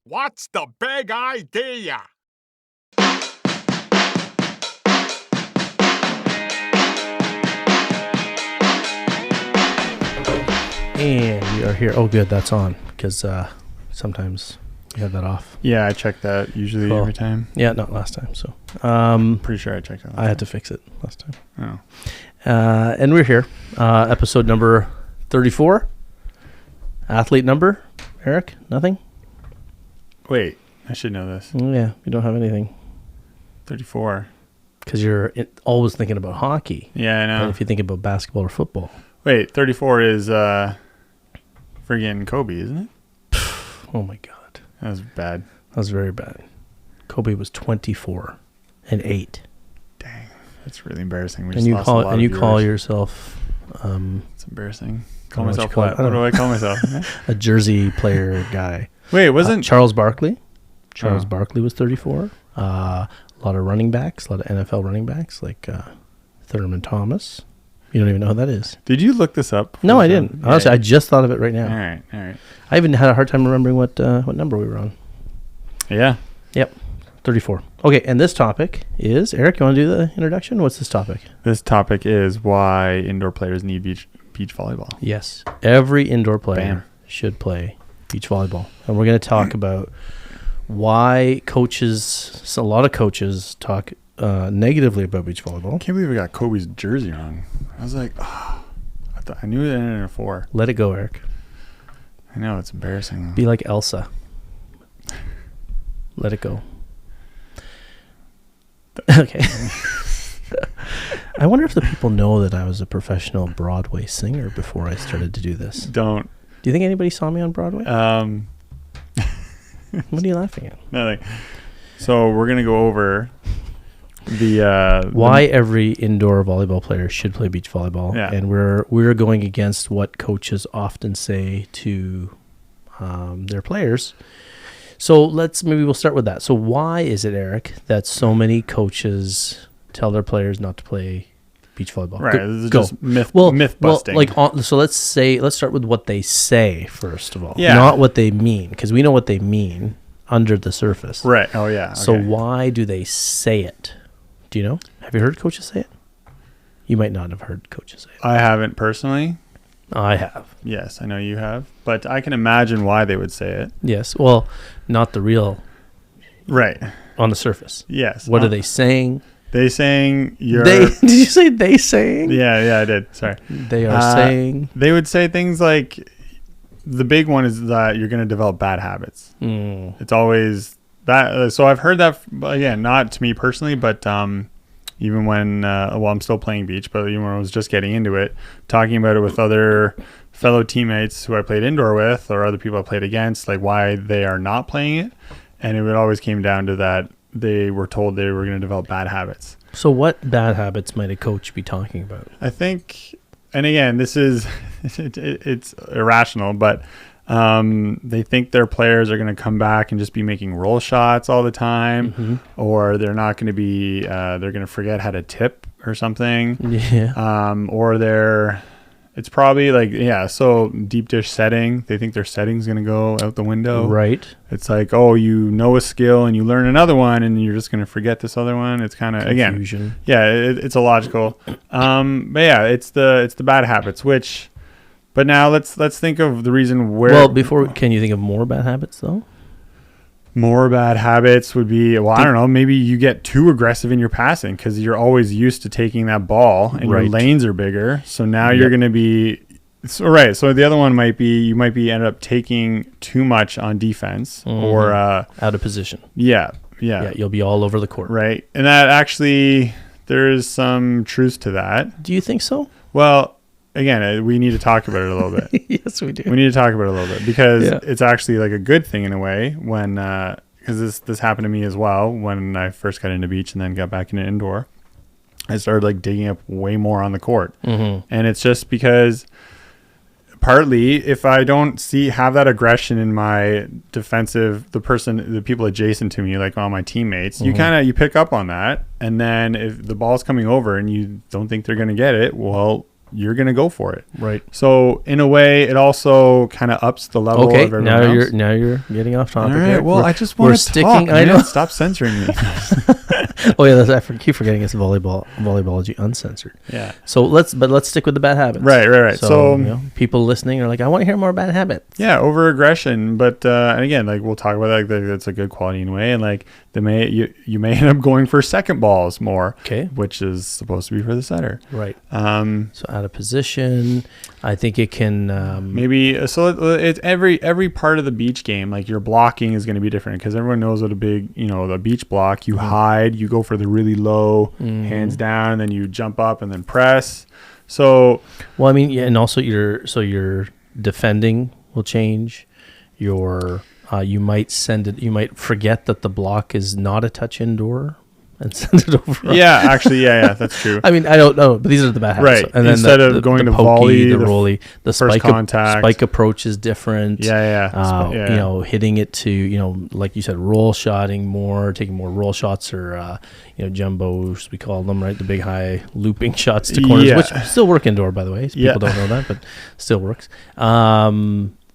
What's the big idea? And we are here. Oh, good. That's on because sometimes we have that off. Yeah, I check that usually Cool. every time. Yeah, not last time. So Pretty sure I checked it. I had to fix it last time. Oh. And we're here. Episode number 34. Athlete number, Eric? Nothing? Wait, I should know this. Yeah, we don't have anything. 34. Because you're always thinking about hockey. Yeah, I And know. if you think about basketball or football. Wait, 34 is friggin' Kobe, isn't it? Oh, my God. That was bad. That was very bad. Kobe was 24 and 8. Dang, that's really embarrassing. We And just you lost call a lot and you of call viewers. yourself It's embarrassing. Call I don't know myself what you what? call it. I What don't do I call myself? a Jersey player guy. Wait, wasn't Charles Barkley? Charles Oh. Barkley was 34. A lot of running backs, a lot of NFL running backs like Thurman Thomas. You don't even know who that is. Did you look this up? No, I didn't. Honestly, I just thought of it right now. All right. I even had a hard time remembering what number we were on. Yeah. Yep, 34. Okay, and this topic is, Eric, you want to do the introduction? What's this topic? This topic is why indoor players need beach volleyball. Yes, every indoor player Bam. should play beach volleyball. And we're going to talk about why a lot of coaches talk negatively about beach volleyball. I can't believe I got Kobe's jersey wrong. I was like, I knew it ended in a 4. Let it go, Eric. I know, it's embarrassing. Be like Elsa. Let it go. Okay. I wonder if the people know that I was a professional Broadway singer before I started to do this. Don't. Do you think anybody saw me on Broadway? What are you laughing at? Nothing. So we're gonna go over the Why every indoor volleyball player should play beach volleyball. Yeah. And we're going against what coaches often say to their players. So maybe we'll start with that. So why is it, Eric, that so many coaches tell their players not to play beach volleyball? right. This is go. just myth busting. So let's start with what they say first of all. Yeah. Not what they mean, because we know what they mean under the surface. right. Oh yeah. So okay. why do they say it? Do you know? Have you heard coaches say it? You might not have heard coaches say it. I haven't personally. I have. Yes, I know you have, but I can imagine why they would say it. Yes. Well, not the real Right. on the surface. Yes. What are they saying? They saying you're. Did you say they saying? Yeah, I did. Sorry. They are saying. They would say things like, the big one is that you're going to develop bad habits. It's always that. So I've heard that, again, not to me personally, but even when, I'm still playing beach, but even when I was just getting into it, talking about it with other fellow teammates who I played indoor with or other people I played against, like why they are not playing it. And it would always came down to that they were told they were going to develop bad habits. So what bad habits might a coach be talking about? I think, and again, this is, it's irrational, but they think their players are going to come back and just be making roll shots all the time, or they're not going to be, they're going to forget how to tip or something. Yeah. Or it's probably like, so deep dish setting, they think their setting's going to go out the window. Right. It's like, oh, you know a skill and you learn another one and you're just going to forget this other one. It's kind of, again, Confusion. it's illogical. But yeah, it's the bad habits, but now let's think of the reason where. Well, can you think of more bad habits though? More bad habits would be, I don't know, maybe you get too aggressive in your passing because you're always used to taking that ball and your lanes are bigger. So now you're going to be, So the other one might be, you might be ended up taking too much on defense or out of position. Yeah. You'll be all over the court. Right. And that actually, there is some truth to that. Do you think so? Well, again, we need to talk about it a little bit. Yes, we do. We need to talk about it a little bit because it's actually like a good thing in a way when, because this happened to me as well when I first got into beach and then got back into indoor. I started like digging up way more on the court. And it's just because partly if I don't have that aggression in my defensive, the people adjacent to me, like all my teammates, you pick up on that. And then if the ball's coming over and you don't think they're going to get it, well, you're going to go for it. Right. So in a way, it also kind of ups the level of everyone else. Now you're getting off topic. All right. Here. Well, I just want to talk. I know. Stop censoring me. Oh yeah, I keep forgetting it's Volleyballology uncensored. Yeah. So let's stick with the bad habits. Right. So people listening are like, I want to hear more bad habits. Yeah, over aggression, but and again, like we'll talk about that. Like, that's a good quality in a way, and like you may end up going for second balls more, which is supposed to be for the setter. Right. So out of position, I think it can maybe. So it's every part of the beach game. Like your blocking is going to be different because everyone knows what a big, the beach block. You hide, you go for the really low, hands down, and then you jump up and then press. So, well, I mean, yeah, and also your defending will change. You might forget that the block is not a touch indoor and send it over. Yeah, actually, yeah, that's true. I mean, I don't know, but these are the bad habits. Right. And instead then of going the to pokey, volley, the rolly, the first contact. Spike approach is different. Yeah. Hitting it to, like you said, roll shotting more, taking more roll shots or, jumbos, we call them, right? The big high looping shots to corners, which still work indoor, by the way. People don't know that, but still works.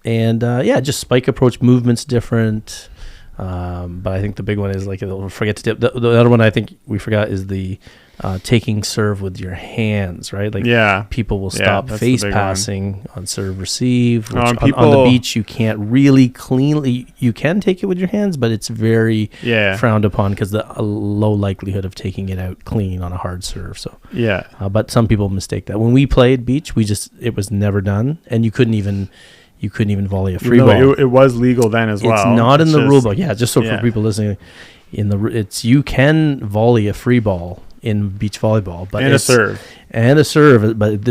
Just spike approach movement's different. But I think the big one is like forget to tip. The other one I think we forgot is the taking serve with your hands, right? Like people will stop face passing on serve receive. Which on the beach you can't really cleanly. You can take it with your hands, but it's very frowned upon because the low likelihood of taking it out clean on a hard serve. So but some people mistake that. When we played beach, it was never done, and you couldn't even volley a free ball. It was legal then as well. It's not in the rule book. Yeah, just for people listening, you can volley a free ball in beach volleyball, but a serve. But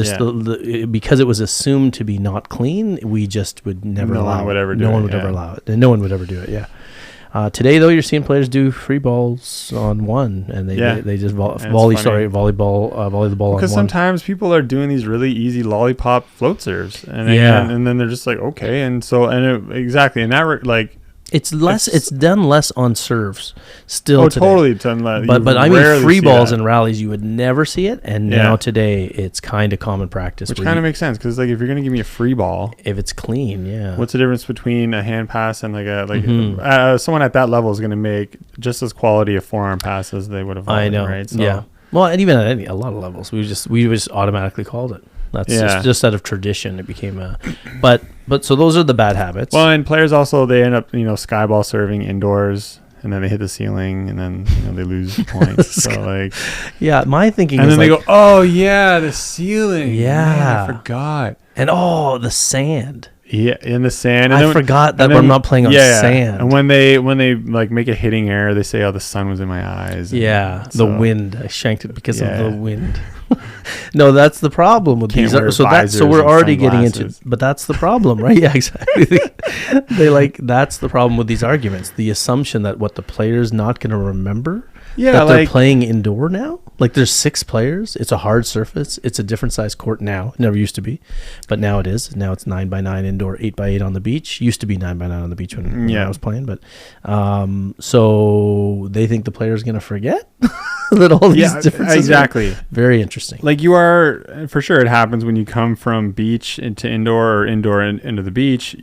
because it was assumed to be not clean, we just would never allow it. No one would ever allow it, and no one would ever do it. Yeah. Today, though, you're seeing players do free balls on one, and they just volley the ball on one. Because sometimes people are doing these really easy lollipop float serves, and then they're just like, okay, and that it's done less on serves still. Today. Totally done less. But I mean, free balls and rallies, you would never see it, and now today it's kind of common practice. Which kind of makes sense because like if you're gonna give me a free ball, if it's clean, what's the difference between a hand pass and someone at that level is gonna make just as quality a forearm pass as they would have. I know, right? So, well, and even at a lot of levels, we just automatically called it. That's just out of tradition. It became but so those are the bad habits. Well, and players also, they end up, skyball serving indoors and then they hit the ceiling and then, they lose points. So my thinking and is then they go, oh yeah, the ceiling. Yeah. Man, I forgot. And the sand. Yeah, in the sand. And I forgot that I'm not playing on sand. And when they like make a hitting error, they say, "Oh, the sun was in my eyes." The wind. I shanked it because of the wind. No, that's the problem with these. So we're already getting into. But that's the problem, right? Yeah, exactly. That's the problem with these arguments. The assumption that what the player's not going to remember. Yeah, that they're playing indoor now. Like there's 6 players. It's a hard surface. It's a different size court now. It never used to be, but now it is. Now it's 9x9 indoor, 8x8 on the beach. Used to be 9x9 on the beach when I was playing. But so they think the player's gonna forget that all these differences. Exactly. Very interesting. Like you are for sure. It happens when you come from beach into indoor or indoor into the beach.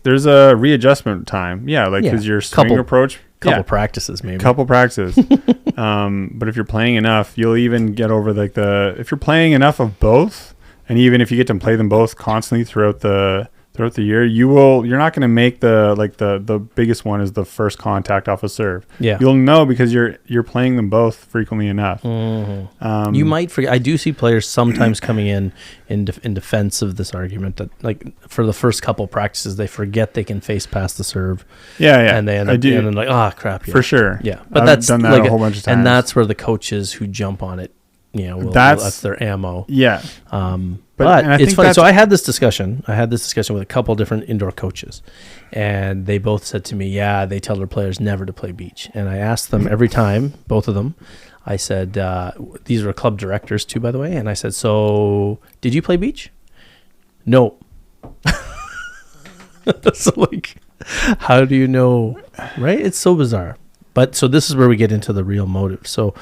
There's a readjustment time. Yeah, because your swing approach. Couple practices, maybe. Couple practices. But if you're playing enough, you'll even get over if you're playing enough of both, and even if you get to play them both constantly throughout the year, you're not going to make the biggest one is the first contact off a serve. Yeah. You'll know because you're playing them both frequently enough. Mm-hmm. You might forget. I do see players sometimes coming in defense of this argument that like for the first couple practices they forget they can face past the serve. Yeah. And they end up like, crap. Yeah. For sure. Yeah. But I've done that a whole bunch of times. And that's where the coaches who jump on it, that's their ammo. Yeah. But it's funny. So I had this discussion. With a couple different indoor coaches, and they both said to me, they tell their players never to play beach. And I asked them every time, both of them, I said, these were club directors too, by the way. And I said, so did you play beach? No. So like, how do you know? Right? It's so bizarre. But so this is where we get into the real motive. So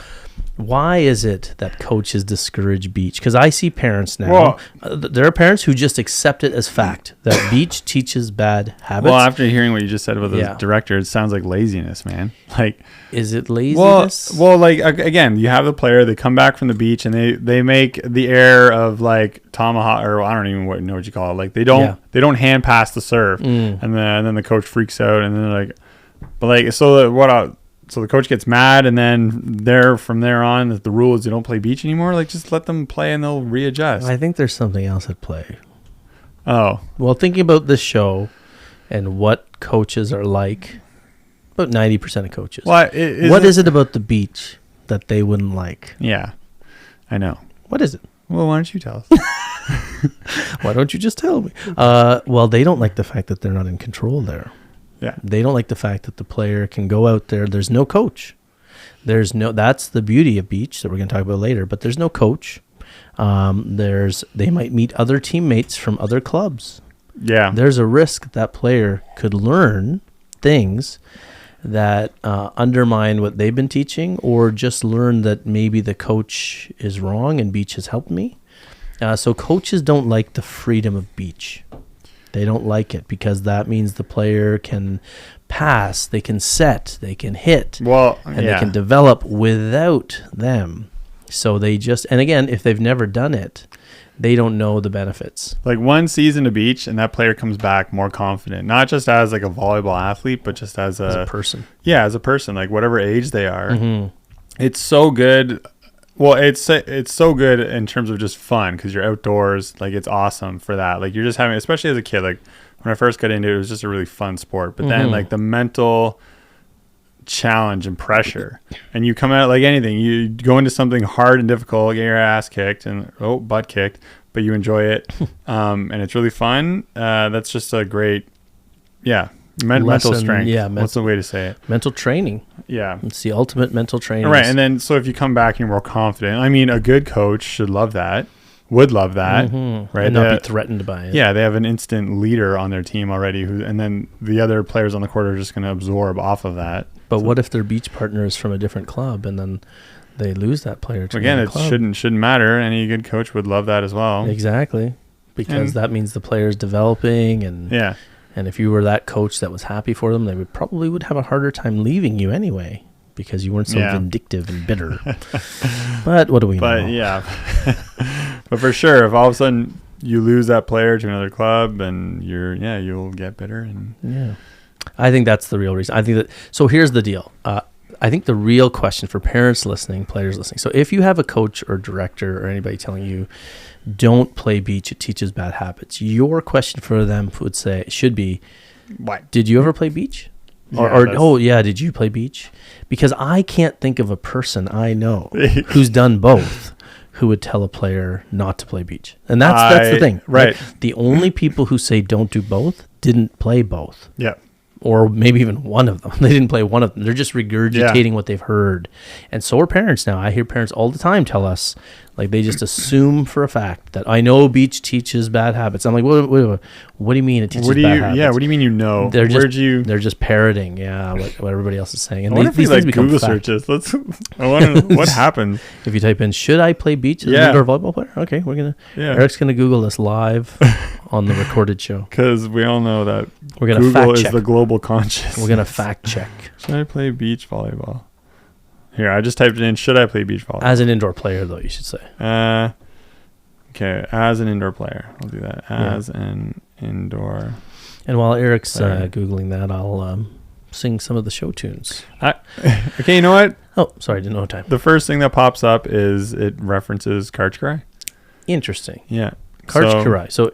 Why is it that coaches discourage beach? Because I see parents now. There are parents who just accept it as fact that beach teaches bad habits. Well, after hearing what you just said about the director, it sounds like laziness, man. Like, is it laziness? Well, like again, you have the player. They come back from the beach and they make the air of like tomahawk, or I don't even know what you call it. Like they don't hand pass the serve, and then the coach freaks out, and then like, but like so the coach gets mad, and then from there on, the rule is you don't play beach anymore. Like, just let them play, and they'll readjust. I think there's something else at play. Oh. Well, thinking about this show and what coaches are like, about 90% of coaches. What is it about the beach that they wouldn't like? Yeah, I know. What is it? Well, why don't you tell us? Why don't you just tell me? Well, they don't like the fact that they're not in control there. Yeah. They don't like the fact that the player can go out there. There's no coach. That's the beauty of beach that we're going to talk about later, but there's no coach. They might meet other teammates from other clubs. Yeah. There's a risk that player could learn things that undermine what they've been teaching, or just learn that maybe the coach is wrong and beach has helped me. So coaches don't like the freedom of beach. They don't like it because that means the player can pass, they can set, they can hit, and they can develop without them. So they and again, if they've never done it, they don't know the benefits. Like one season of beach, and that player comes back more confident, not just as like a volleyball athlete, but just as a person. Yeah, as a person, like whatever age they are. Mm-hmm. It's so good. Well, it's so good in terms of just fun because you're outdoors. Like, it's awesome for that. Like, you're just having, especially as a kid, like when I first got into it, it was just a really fun sport. But then like the mental challenge and pressure, and you come out like anything, you go into something hard and difficult, get your ass kicked and butt kicked, but you enjoy it. And it's really fun. That's just a great, mental strength. Yeah. What's the way to say it? Mental training. Yeah. It's the ultimate mental training. Right. And then, so if you come back and you're more confident, I mean, a good coach should love that, would love that, right? And not be threatened by it. Yeah. They have an instant leader on their team already, and then the other players on the court are just going to absorb off of that. But what if their beach partner is from a different club, and then they lose that player to another club? Again, it shouldn't matter. Any good coach would love that as well. Exactly. Because that means the player's developing, and and if you were that coach that was happy for them, they would have a harder time leaving you anyway, because you weren't so vindictive and bitter. But what do we know? But yeah. But for sure, if all of a sudden you lose that player to another club, and you'll get bitter. And I think that's the real reason. I think that. So here's the deal. I think the real question for parents listening, players listening. So if you have a coach or director or anybody telling you, don't play beach, it teaches bad habits, your question for them should be, why? Did you ever play beach? Did you play beach? Because I can't think of a person I know who's done both who would tell a player not to play beach. And that's the thing. Right. Like, the only people who say don't do both didn't play both. Yeah. Or maybe even one of them. They didn't play one of them. They're just regurgitating what they've heard. And so are parents now. I hear parents all the time tell us, like, they just assume for a fact that I know beach teaches bad habits. I'm like, what do you mean it teaches bad habits? Yeah, what do you mean you know? They're just parroting, what everybody else is saying. And I wonder if these things become Google searches. I wonder what happens. If you type in, should I play beach as an indoor volleyball player? Okay, Eric's going to Google this live on the recorded show. Because we all know that we're gonna Google is the global conscious. We're going to fact check. Should I play beach volleyball? Here, I just typed it in. Should I play beach volleyball? As an indoor player, though, you should say. Okay, as an indour player. I'll do that. As an indoor. And while Eric's Googling that, I'll sing some of the show tunes. Okay, you know what? Oh, sorry, didn't know time. The first thing that pops up is it references Karsh Karai. Interesting. Yeah. Karsh Karai. So,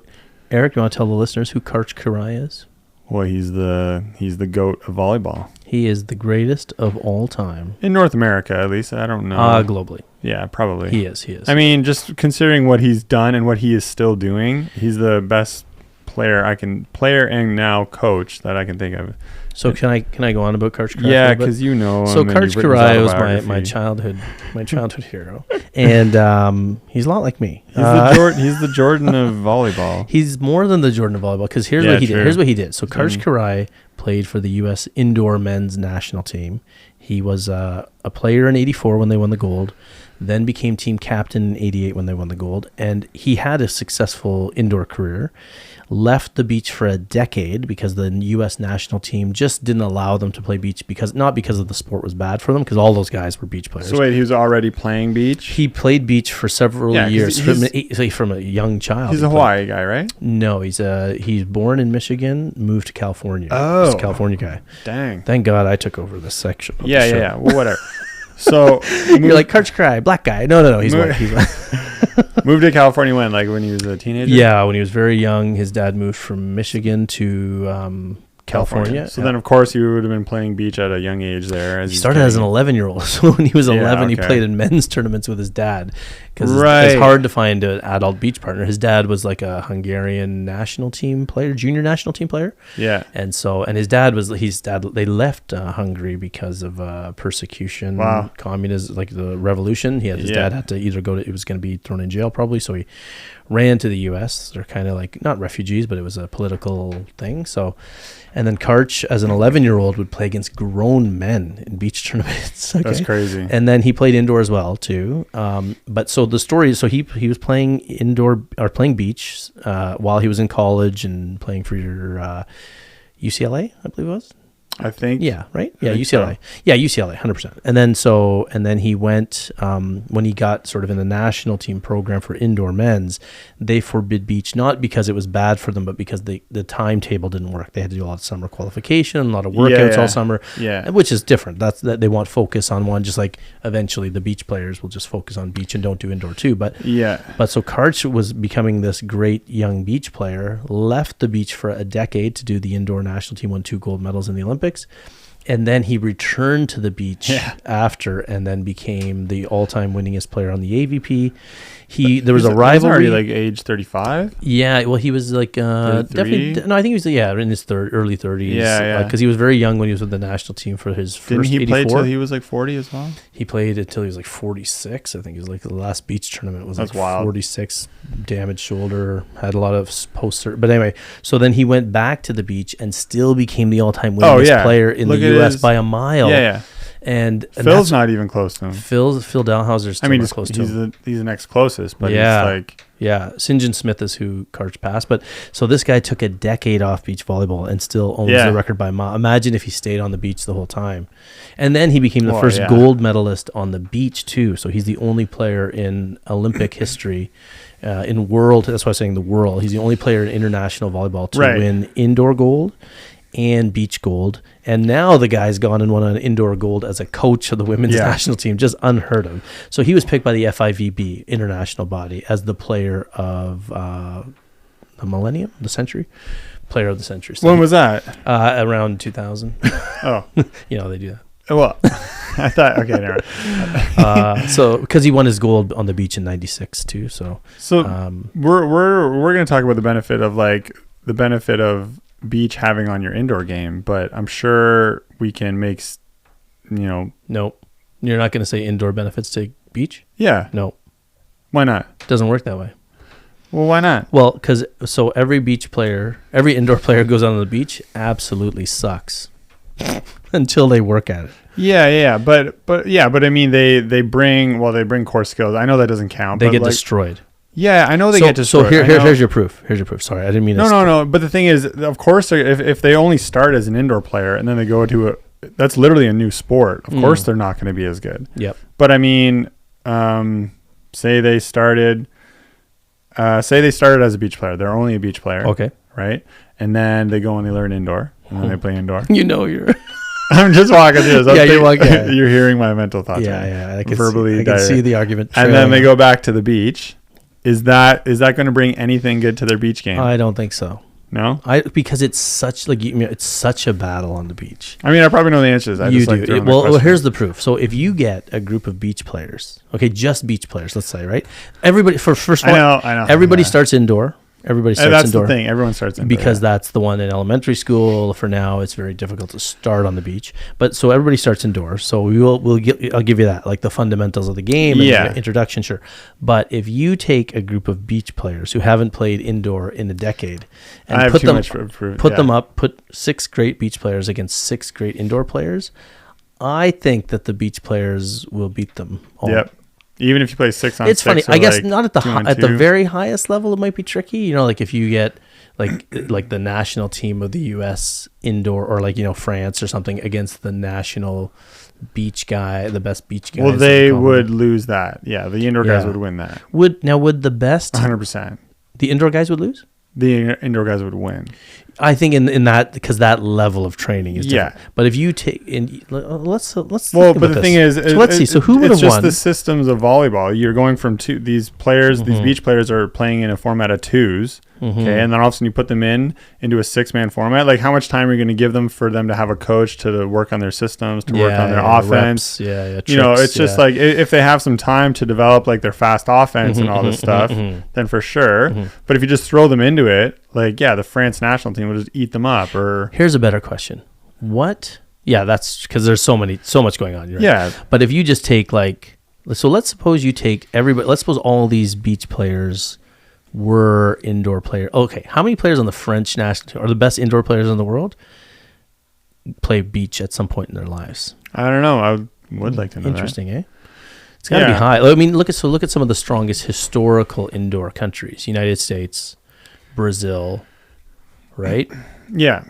Eric, you want to tell the listeners who Karsh Karai is? Well, he's the GOAT of volleyball. He is the greatest of all time. In North America, at least. I don't know. Globally. Yeah, probably. He is. I mean, just considering what he's done and what he is still doing, he's the best player and now coach that I can think of So can I go on about Karsh Karai? Yeah, because you know. So Karsh Karai was my childhood hero, and he's a lot like me. He's the Jordan of volleyball. He's more than the Jordan of volleyball because here's what he did. Here's what he did. So Karsh Karai played for the U.S. indoor men's national team. He was a player in '84 when they won the gold. Then became team captain in '88 when they won the gold, and he had a successful indoor career. Left the beach for a decade because the U.S. national team just didn't allow them to play beach not because of the sport was bad for them, because all those guys were beach players. So wait, he was already playing beach? He played beach for several years from a young child. He's a Hawaii guy, right? No, he's born in Michigan, moved to California. Oh, he's a California guy. Dang! Thank God I took over this section. Yeah. Well, whatever. So you're like Karsh Karai, black guy. No, he's white. He's white. Moved to California when he was a teenager? Yeah, when he was very young. His dad moved from Michigan to California. So then, of course, you would have been playing beach at a young age there. He started as an 11-year-old. So when he was 11, he played in men's tournaments with his dad. Because it's hard to find an adult beach partner. His dad was like a Hungarian national team player, junior national team player. Yeah. And his dad, they left Hungary because of persecution, communism, like the revolution. His dad had to either he was going to be thrown in jail probably. So he ran to the U.S. They're kind of like, not refugees, but it was a political thing. So, and then Karch, as an 11-year-old, would play against grown men in beach tournaments. Okay? That's crazy. And then he played indoor as well too. But so the story is, so he was playing playing beach while he was in college and playing for your UCLA, I believe it was. I think. Yeah, right? Yeah, UCLA. So. Yeah, UCLA, 100%. And then he went, when he got sort of in the national team program for indoor men's, they forbid beach, not because it was bad for them, but because the timetable didn't work. They had to do a lot of summer qualification, a lot of workouts all summer, which is different. That they want focus on one, just like eventually the beach players will just focus on beach and don't do indoor too. But so Karch was becoming this great young beach player, left the beach for a decade to do the indoor national team, won 2 gold medals in the Olympics. And then he returned to the beach after, and then became the all-time winningest player on the AVP. There was a rivalry. He was already like age 35. Yeah, well, he was like definitely. No, I think he was in his early 30s. Yeah. Because he was very young when he was with the national team for his first. Didn't he 84. play till he was like 40 as well? He played until he was like 46. I think it was like the last beach tournament was That's like wild. 46. Damaged shoulder, had a lot of post-sur. But anyway, so then he went back to the beach and still became the all-time winningest player in the U.S. by a mile. Yeah. And Phil's not even close to him. Phil Dalhausser's still not close to him. He's the next closest, but he's like... Yeah, St. John Smith is who Karch passed. But so this guy took a decade off beach volleyball and still owns the record by a mile. Imagine if he stayed on the beach the whole time. And then he became the first gold medalist on the beach too. So he's the only player in Olympic history, in world, that's why I was saying the world. He's the only player in international volleyball to win indoor gold and beach gold. And now the guy's gone and won an indoor gold as a coach of the women's national team. Just unheard of. So he was picked by the FIVB international body as the player of the millennium, the century, player of the century. So when was that? Around 2000. Oh. You know, they do that. Well, I thought, okay, never mind. So because he won his gold on the beach in 96 too. So we're going to talk about the benefit of beach having on your indoor game, but I'm sure we can make, Nope. You're not going to say indoor benefits to beach? Yeah. No. Why not? Doesn't work that way. Well, why not? Well, because every indoor player goes on the beach absolutely sucks until they work at it. Yeah, but I mean they bring core skills. I know that doesn't count. They get destroyed. Yeah, I know they get destroyed. So here's your proof. Sorry, I didn't mean to. No. But the thing is, of course, if they only start as an indoor player and then they go to that's literally a new sport. Of course, they're not going to be as good. Yep. But I mean, say they started as a beach player. They're only a beach player. Okay. Right, and then they go and they learn indoor, and then they play indoor. You're. I'm just walking through this. You're walking. Yeah. You're hearing my mental thoughts. Yeah. I can see the argument. And then they go back to the beach. Is that going to bring anything good to their beach game? I don't think so. No, because it's such it's such a battle on the beach. I mean, I probably know the answers. You do. Well, here's the proof. So if you get a group of beach players, okay, just beach players, let's say, right? Everybody for first of all, I know. Everybody starts indoor. Everybody And starts that's indoor. the thing. Everyone starts indoor. Because that's the one in elementary school. For now, it's very difficult to start on the beach. But so everybody starts indoors. So I'll give you that, like the fundamentals of the game and the introduction, sure. But if you take a group of beach players who haven't played indoor in a decade and put them up, put 6 great beach players against 6 great indoor players, I think that the beach players will beat them all. Yep. Even if you play 6 on 6. It's funny. I guess not at the very highest level. It might be tricky. You know, like if you get like the national team of the U.S. indoor, or like, you know, France or something against the national beach guy, the best beach guy. Well, they would lose that. Yeah, the indoor guys would win that. Would the best 100%. The indoor guys would lose? The indoor guys would win. I think in that, because that level of training is different. But if you take let's well, but the thing is, so let's see. So who would have won? It's just the systems of volleyball. You're going from these players, these beach players are playing in a format of 2s. Okay, and then all of a sudden you put them into a 6-man format. Like, how much time are you going to give them for them to have a coach to work on their systems, to work on their offense? Tricks, you know, it's just like if they have some time to develop like their fast offense and all this stuff, then for sure. But if you just throw them into it, like, the France national team will just eat them up. Or here's a better question: what? Yeah, that's because there's so much going on. Right? Yeah, but if you just take so let's suppose you take everybody. Let's suppose all these beach players were indoor players. Okay, how many players on the French national team are the best indoor players in the world? Play beach at some point in their lives. I don't know. I would like to know. Interesting, eh? It's got to be high. I mean, look at some of the strongest historical indoor countries: United States, Brazil, right? Yeah.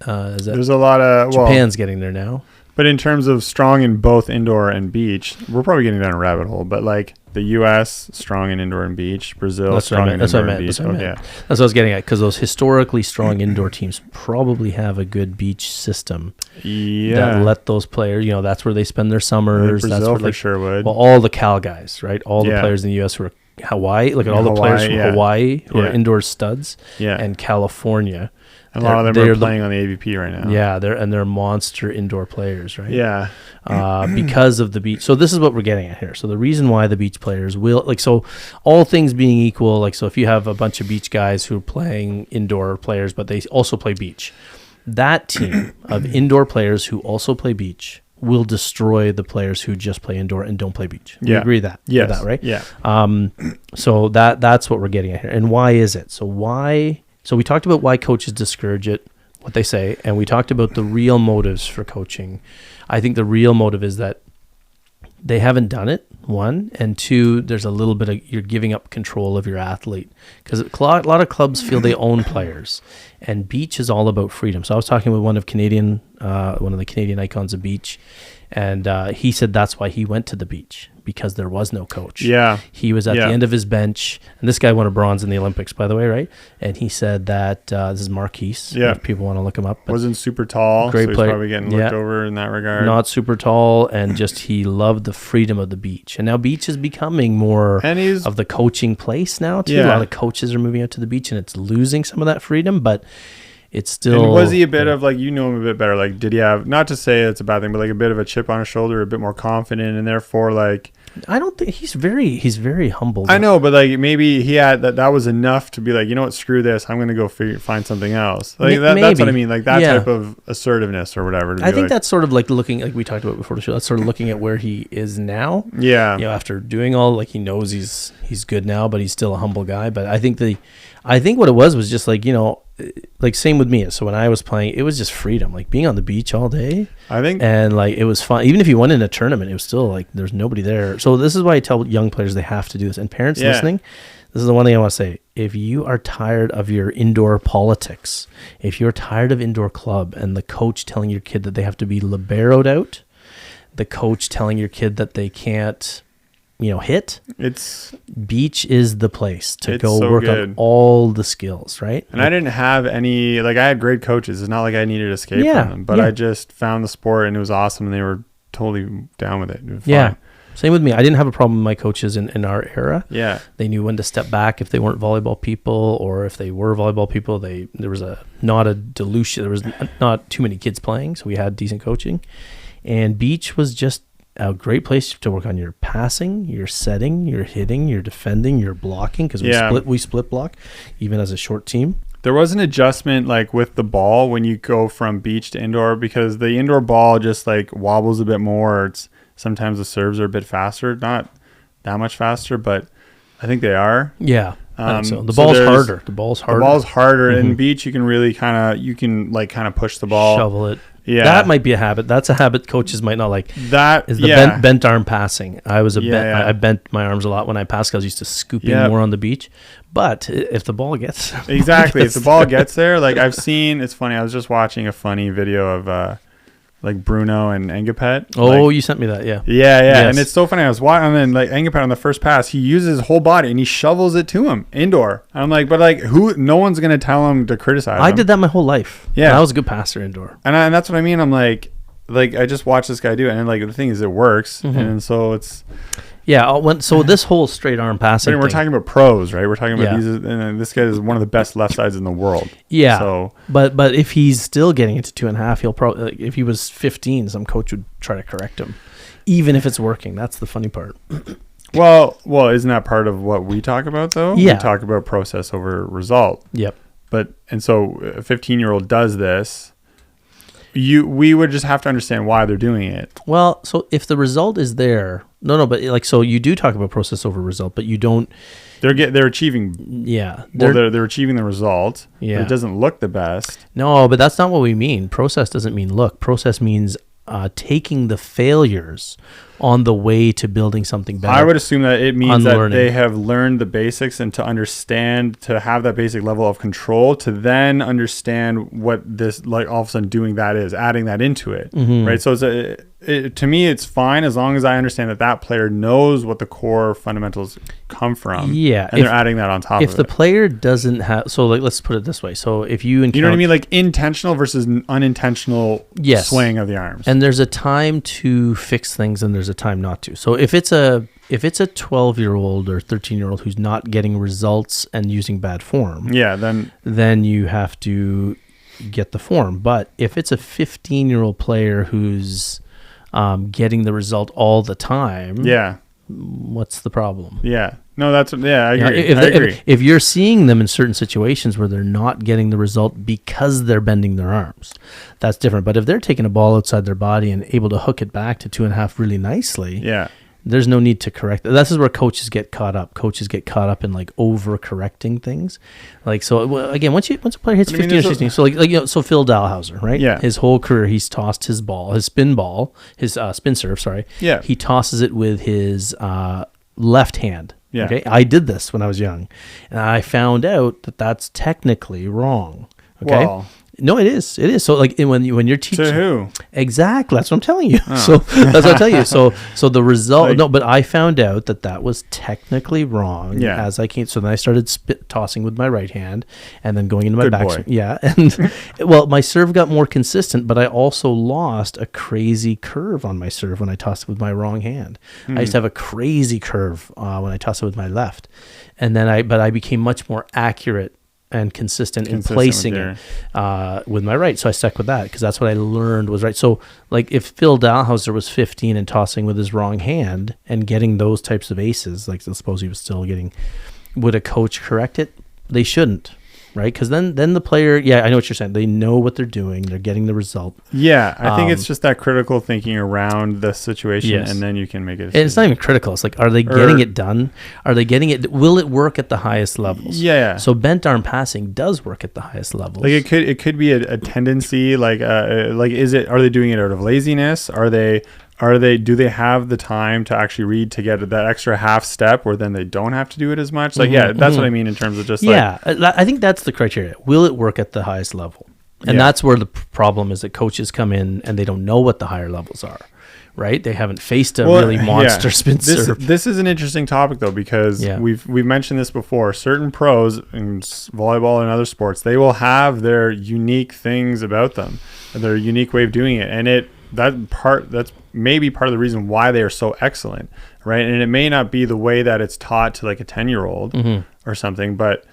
There's a lot of Japan's getting there now. But in terms of strong in both indoor and beach, we're probably getting down a rabbit hole. But like the U.S. strong in indoor and beach, Brazil strong in indoor and beach. That's what I was getting at, because those historically strong indoor teams probably have a good beach system. Yeah. That let those players, that's where they spend their summers. Brazil that's where, for sure would. Well, all the Cal guys, right? All the players in the U.S. who are Hawaii. Look at all the players from Hawaii who are indoor studs. Yeah. And California. A lot of them are playing on the AVP right now. Yeah, they're monster indoor players, right? Yeah. Because of the beach. So this is what we're getting at here. So the reason why the beach players will, so all things being equal, so if you have a bunch of beach guys who are playing indoor players, but they also play beach, that team of indoor players who also play beach will destroy the players who just play indoor and don't play beach. We agree with that, right? Yeah. So that's what we're getting at here. And why is it? So we talked about why coaches discourage it, what they say, and we talked about the real motives for coaching. I think the real motive is that they haven't done it, 1, and 2, there's a little bit of, you're giving up control of your athlete, because a lot of clubs feel they own players, and beach is all about freedom. So I was talking with one of the Canadian icons of beach, and he said that's why he went to the beach, because there was no coach. Yeah. He was at the end of his bench, and this guy won a bronze in the Olympics, by the way, right? And he said that this is Marquise. Yeah. If people want to look him up. Wasn't super tall, great so he's player. Probably getting looked over in that regard. Not super tall, and just he loved the freedom of the beach. And now beach is becoming more of the coaching place now, too. A lot of coaches are moving out to the beach, and it's losing some of that freedom, but it's still... And was he a bit of, you know him a bit better, did he have, not to say it's a bad thing, but a bit of a chip on his shoulder, a bit more confident, and therefore, I don't think he's very humble. I know, but maybe he had that was enough to be you know what, screw this, I'm going to go find something else. That's what I mean, that type of assertiveness or whatever. I think that's sort of looking, we talked about before the show, that's sort of looking at where he is now. Yeah. After doing all, he knows he's good now, but he's still a humble guy. But I think what it was just same with me. So when I was playing, it was just freedom, being on the beach all day. I think, and it was fun. Even if you won in a tournament, it was still there's nobody there. So this is why I tell young players they have to do this. And parents listening, this is the one thing I want to say. If you are tired of your indoor politics, if you're tired of indoor club and the coach telling your kid that they have to be liberoed out, the coach telling your kid that they can't hit, beach is the place to go work on all the skills, right? And I didn't have any, I had great coaches. It's not like I needed to escape from them, but I just found the sport and it was awesome, and they were totally down with it. Yeah. Same with me. I didn't have a problem with my coaches in our era. Yeah. They knew when to step back if they weren't volleyball people, or if they were volleyball people, there was not a dilution. There was not too many kids playing, so we had decent coaching. And beach was just a great place to work on your passing, your setting, your hitting, your defending, your blocking, because we split block even as a short team. There was an adjustment like with the ball when you go from beach to indoor, because the indoor ball just like wobbles a bit more. It's sometimes the serves are a bit faster, not that much faster, but I think they are. Yeah. I think so. The ball's harder. The ball's harder. In beach, you can really kind of push the ball, shovel it. Yeah, that might be a habit. That's a habit coaches might not like. That is the bent arm passing. I was I bent my arms a lot when I passed. 'Cause I was used to scooping more on the beach. But if the ball gets if the ball gets there, like I've seen, it's funny. I was just watching a funny video of like Bruno and Engapet. Oh, you sent me that, yeah. Yeah. Yes. And it's so funny. I was watching, and then like Engapet on the first pass, he uses his whole body and he shovels it to him indoor. And I'm like, but like no one's gonna tell him to criticize him. I did that my whole life. Yeah, I was a good passer indoor. And that's what I mean. I'm like I just watched this guy do it, and like the thing is, it works, and so it's. Yeah, so this whole straight arm passing. We're talking about pros, right? We're talking about these, and this guy is one of the best left sides in the world. Yeah. So, but if he's still getting it to 2.5, he'll probably, like, if he was 15, some coach would try to correct him, even if it's working. That's the funny part. Well, isn't that part of what we talk about though? Yeah. We talk about process over result. Yep. And so a 15-year-old does this. We would just have to understand why they're doing it. Well, so if the result is there, but like, so you do talk about process over result, but you don't. They're achieving. Yeah. They're achieving the result. Yeah. But it doesn't look the best. No, but that's not what we mean. Process doesn't mean look. Process means taking the failures on the way to building something better. I would assume that it means Unlearning. that they have learned the basics and to understand, to have that basic level of control, to then understand what this, like, all of a sudden doing that is, adding that into it, right? So to me, it's fine as long as I understand that player knows what the core fundamentals come from. Yeah. And they're adding that on top of it. If the player doesn't have, so like, let's put it this way. So if you encounter, you know what I mean? Like intentional versus unintentional swing of the arms. And there's a time to fix things and there's a time not to. So if it's a 12-year-old or 13-year-old who's not getting results and using bad form, then you have to get the form. But if it's a 15-year-old player who's getting the result all the time, what's the problem? Yeah. No, I agree. I agree. If you're seeing them in certain situations where they're not getting the result because they're bending their arms, that's different. But if they're taking a ball outside their body and able to hook it back to 2.5 really nicely, there's no need to correct it. This is where coaches get caught up. Coaches get caught up in like overcorrecting things. Like, so again, once a player hits 15 or 16, so so Phil Dalhausser, right? Yeah. His whole career, he's tossed his spin serve, sorry. Yeah. He tosses it with his left hand. Yeah. Okay. I did this when I was young, and I found out that that's technically wrong. Okay. Well, no, it is. It is. So like when you're teaching, to who? Exactly. That's what I'm telling you. Oh. So that's what I'm telling you. So the result. But I found out that was technically wrong. Yeah. As I came. So then I started tossing with my right hand, and then going into my back. Boy. Yeah. And well, my serve got more consistent, but I also lost a crazy curve on my serve when I tossed it with my wrong hand. I used to have a crazy curve when I tossed it with my left, and then I became much more accurate and consistent in placing it with my right. So I stuck with that because that's what I learned was right. So like if Phil Dalhausser was 15 and tossing with his wrong hand and getting those types of aces, like I suppose he was still getting, would a coach correct it? They shouldn't, right? Because then the player, I know what you're saying. They know what they're doing. They're getting the result. Yeah, I think it's just that critical thinking around the situation, and then you can make it. And it's not even critical. It's like, are they getting it done? Are they getting it? Will it work at the highest levels? Yeah. So bent arm passing does work at the highest levels. Like it could be a tendency. Like is it? Are they doing it out of laziness? Do they have the time to actually read to get that extra half step where then they don't have to do it as much? Like, that's what I mean in terms of just I think that's the criteria. Will it work at the highest level? And that's where the problem is that coaches come in and they don't know what the higher levels are, right? They haven't faced a really monster spin serve. This is an interesting topic though, because we've mentioned this before. Certain pros in volleyball and other sports, they will have their unique things about them, their unique way of doing it. And that's maybe part of the reason why they are so excellent, right? And it may not be the way that it's taught to like a 10-year-old or something, but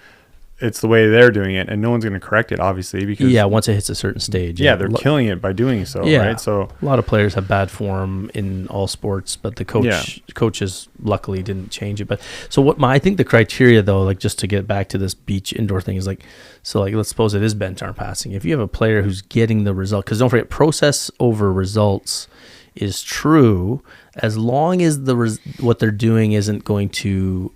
it's the way they're doing it, and no one's going to correct it, obviously, because once it hits a certain stage, they're killing it by doing so, right? So a lot of players have bad form in all sports, but the coaches luckily didn't change it. But so I think the criteria, though, like just to get back to this beach indoor thing, is like, so like let's suppose it is bent arm passing. If you have a player who's getting the result, because don't forget, process over results is true as long as what they're doing isn't going to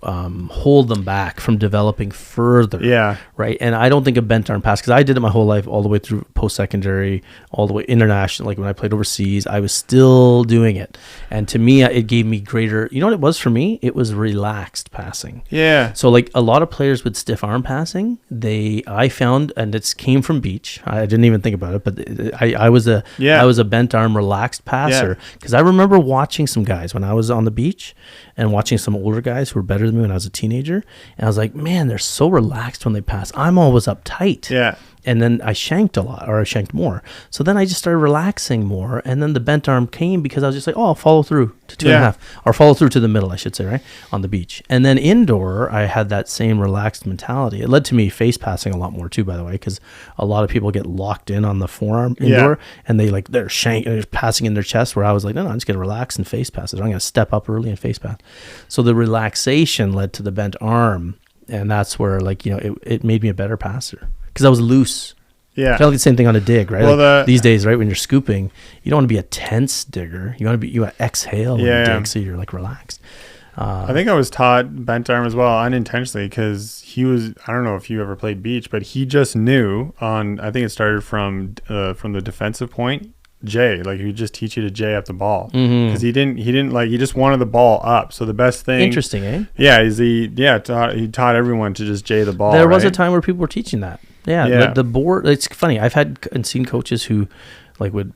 hold them back from developing further. Yeah. Right. And I don't think a bent arm pass, because I did it my whole life, all the way through post-secondary, all the way international. Like when I played overseas, I was still doing it. And to me, it gave me greater, you know what it was for me? It was relaxed passing. Yeah. So like a lot of players with stiff arm passing, I found, and it came from beach. I didn't even think about it, but I was a bent arm relaxed passer, because I remember watching some guys when I was on the beach and watching some older guys who were better than me when I was a teenager, and I was like, man, they're so relaxed when they pass. I'm always uptight. Yeah. And then I shanked a lot, or I shanked more. So then I just started relaxing more, and then the bent arm came because I was just like, oh, I'll follow through to 2.5, or follow through to the middle, I should say, right, on the beach. And then indoor, I had that same relaxed mentality. It led to me face passing a lot more too, by the way, because a lot of people get locked in on the forearm indoor, and they're passing in their chest, where I was like, no, I'm just going to relax and face pass it. I'm going to step up early and face pass. So the relaxation led to the bent arm, and that's where, like, you know, it made me a better passer. Because I was loose. Yeah. Kind of like the same thing on a dig, right? Well, like these days, right, when you're scooping, you don't want to be a tense digger. You want to exhale when you dig, so you're like relaxed. I think I was taught bent arm as well, unintentionally, because I don't know if you ever played beach, but he just knew I think it started from the defensive point, J, like he would just teach you to J up the ball, because he just wanted the ball up. So the best thing, interesting, eh? Yeah, he taught everyone to just J the ball. There was a time where people were teaching that. Yeah. The board. It's funny. I've had and seen coaches who like would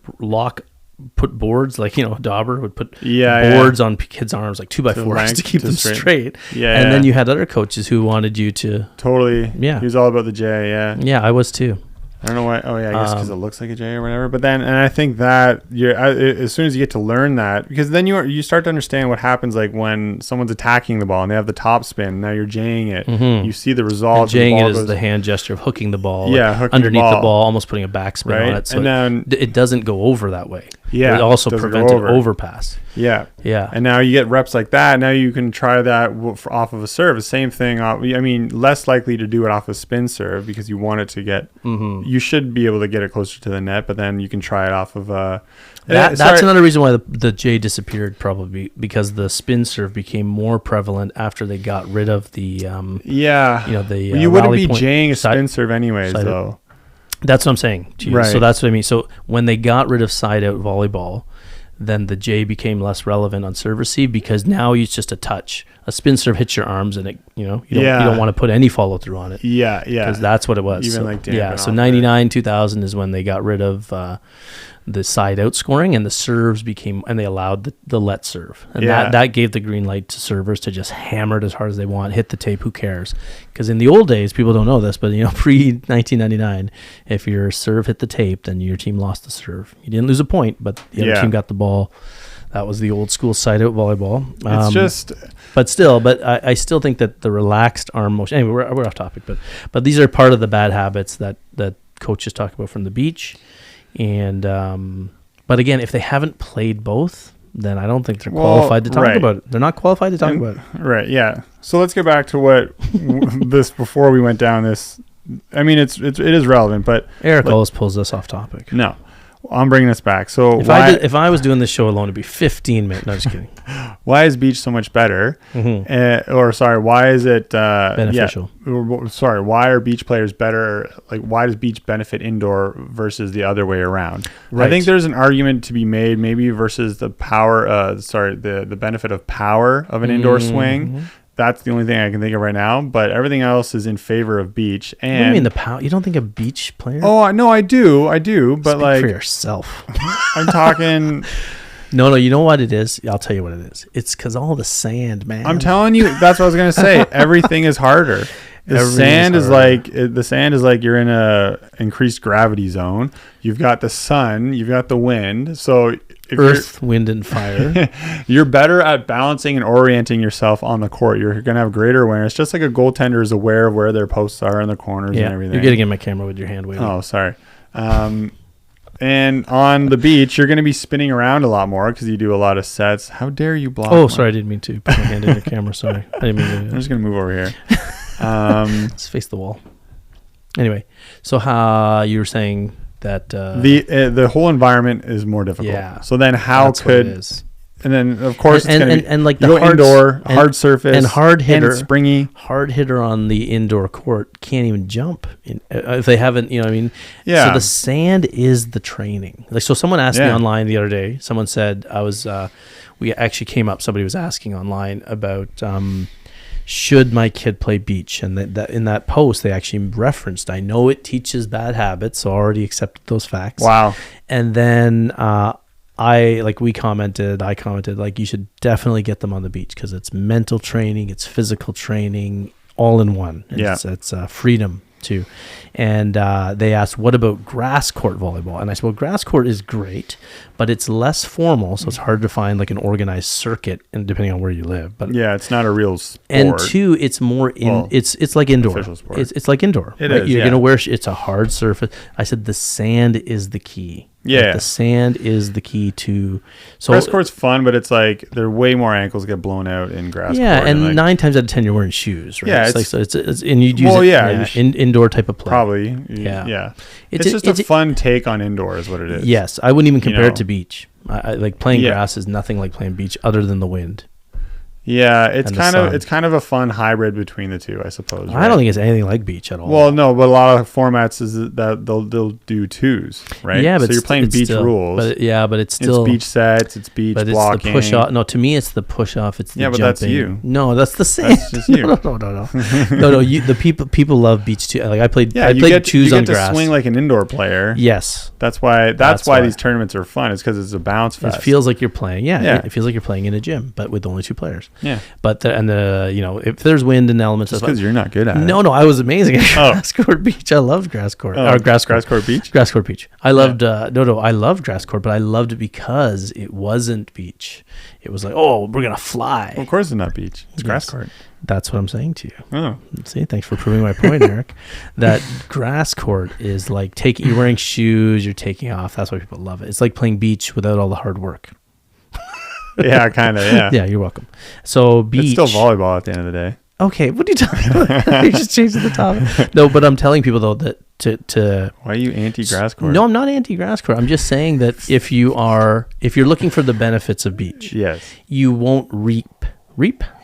put boards, like, you know, Dauber would put boards on kids' arms, like 2x4s to keep them straight. Yeah. And then you had other coaches who wanted you to totally. Yeah. He was all about the J. Yeah. Yeah, I was too. I don't know why. Oh yeah, I guess because it looks like a J or whatever. But then, and I think that as soon as you get to learn that, because then you start to understand what happens, like when someone's attacking the ball and they have the top spin. Now you're Jing it. You see the result. Jing it is the hand gesture of hooking the ball. Yeah, hooking underneath the ball, almost putting a backspin on it. So and then it doesn't go over that way. Yeah, it also prevented overpass. Yeah. Yeah. And now you get reps like that. Now you can try that off of a serve. The same thing. I mean, less likely to do it off a spin serve because you want it to get. You should be able to get it closer to the net, but then you can try it off of that's another reason why the J disappeared, probably because the spin serve became more prevalent after they got rid of the you wouldn't be Jing a spin serve anyways, though. That's what I'm saying to you. Right. So that's what I mean. So when they got rid of side out volleyball, then the J became less relevant on serve receive, because now it's just a touch. A spin serve hits your arms, and you don't want to put any follow through on it. Yeah. Because that's what it was. Even so 99, 2000 is when they got rid of the side out scoring, and the serves became, and they allowed the let serve, and that gave the green light to servers to just hammer it as hard as they want, hit the tape, who cares? Because in the old days, people don't know this, but pre 1999, if your serve hit the tape, then your team lost the serve. You didn't lose a point, but the other team got the ball. That was the old school side out volleyball. But I still think that the relaxed arm motion. Anyway, we're off topic, but these are part of the bad habits that coaches talk about from the beach. And but again, if they haven't played both, then I don't think they're qualified to talk about it. They're not qualified to talk about it. Right. Yeah. So let's get back to what this before we went down this. I mean, it is relevant, but Eric always pulls us off topic. No, I'm bringing us back. So if I was doing this show alone, it'd be 15 minutes. No, just kidding. Why is beach so much better? Why is it beneficial? Why are beach players better? Like, why does beach benefit indoor versus the other way around? Right. I think there's an argument to be made, maybe versus the power. The benefit of power of an indoor swing. That's the only thing I can think of right now, but everything else is in favor of beach. And what do you mean the power? You don't think a beach player? Oh no, I do. But speak like for yourself. I'm talking. No, you know what it is? I'll tell you what it is. It's because all the sand, man. I'm telling you, that's what I was gonna say. Everything is harder. The sand is like you're in a increased gravity zone. You've got the sun, you've got the wind. So earth, wind, and fire. You're better at balancing and orienting yourself on the court. You're going to have greater awareness. Just like a goaltender is aware of where their posts are in the corners and everything. You're getting in my camera with your hand waving. Oh, sorry. And on the beach, you're going to be spinning around a lot more because you do a lot of sets. How dare you block? Oh, sorry. I didn't mean to put my hand in your camera. Sorry. I didn't mean to. I'm just going to move over here. Let's face the wall. Anyway, so how you were saying that the whole environment is more difficult. Yeah. So then how could... And then, of course, it's going to be and like the indoor, hard surface, and hard hitter, and springy. Hard hitter on the indoor court can't even jump if they haven't, you know what I mean? Yeah. So the sand is the training. Like, so someone asked me online the other day, someone said we actually came up, somebody was asking online about should my kid play beach? And that in that post, they actually referenced, I know it teaches bad habits, so I already accepted those facts. Wow. And then I commented, like, you should definitely get them on the beach because it's mental training, it's physical training, all in one. It's freedom too. And they asked, what about grass court volleyball? And I said, well, grass court is great, but it's less formal, so it's hard to find like an organized circuit, and depending on where you live. But yeah, it's not a real sport. And two, it's more it's like indoor. Official sport. It's like indoor. It right? is. You're gonna wear. It's a hard surface. I said the sand is the key. Yeah, like the sand is the key to. So grass court's fun, but it's like there are way more ankles get blown out in grass. Yeah, court and like, 9 times out of 10 you're wearing shoes, right? Yeah, it's like, so it's and you'd use indoor type of play. Probably. Yeah. It's just a fun take on indoor, is what it is. Yes, I wouldn't even compare it to beach. I like playing grass is nothing like playing beach, other than the wind. Yeah, it's kind of a fun hybrid between the two, I suppose. I don't think it's anything like beach at all. Well, no, but a lot of formats is that they'll do twos, right? Yeah, but so you're playing beach rules. But it's still beach sets, it's beach blocking. But it's the push off. No, to me it's the push off. It's the jumping. But that's you. No, that's the same. That's just you. No. No. The people love beach too. Like I played. Yeah, I you played get twos on to grass. swing like an indoor player. Yes, that's why these tournaments are fun. It's because it's a bounce fest. It feels like you're playing. Yeah, it feels like you're playing in a gym, but with only 2 players. Yeah, but if there's wind and elements, just because you're not good at it. No, I was amazing at grass court beach. I loved grass court. Grass court beach. Grass court beach. I loved. I loved grass court, but I loved it because it wasn't beach. It was like, oh, we're gonna fly. Well, of course, it's not beach. It's grass court. That's what I'm saying to you. Oh, see, thanks for proving my point, Eric. That grass court is like you're wearing shoes, you're taking off. That's why people love it. It's like playing beach without all the hard work. Yeah, kind of. Yeah. Yeah, you're welcome. So beach. It's still volleyball at the end of the day. Okay, what are you talking about? You just changed the topic. No, but I'm telling people though that to why are you anti-grass court? No, I'm not anti-grass court. I'm just saying that if you're looking for the benefits of beach, yes, you won't reap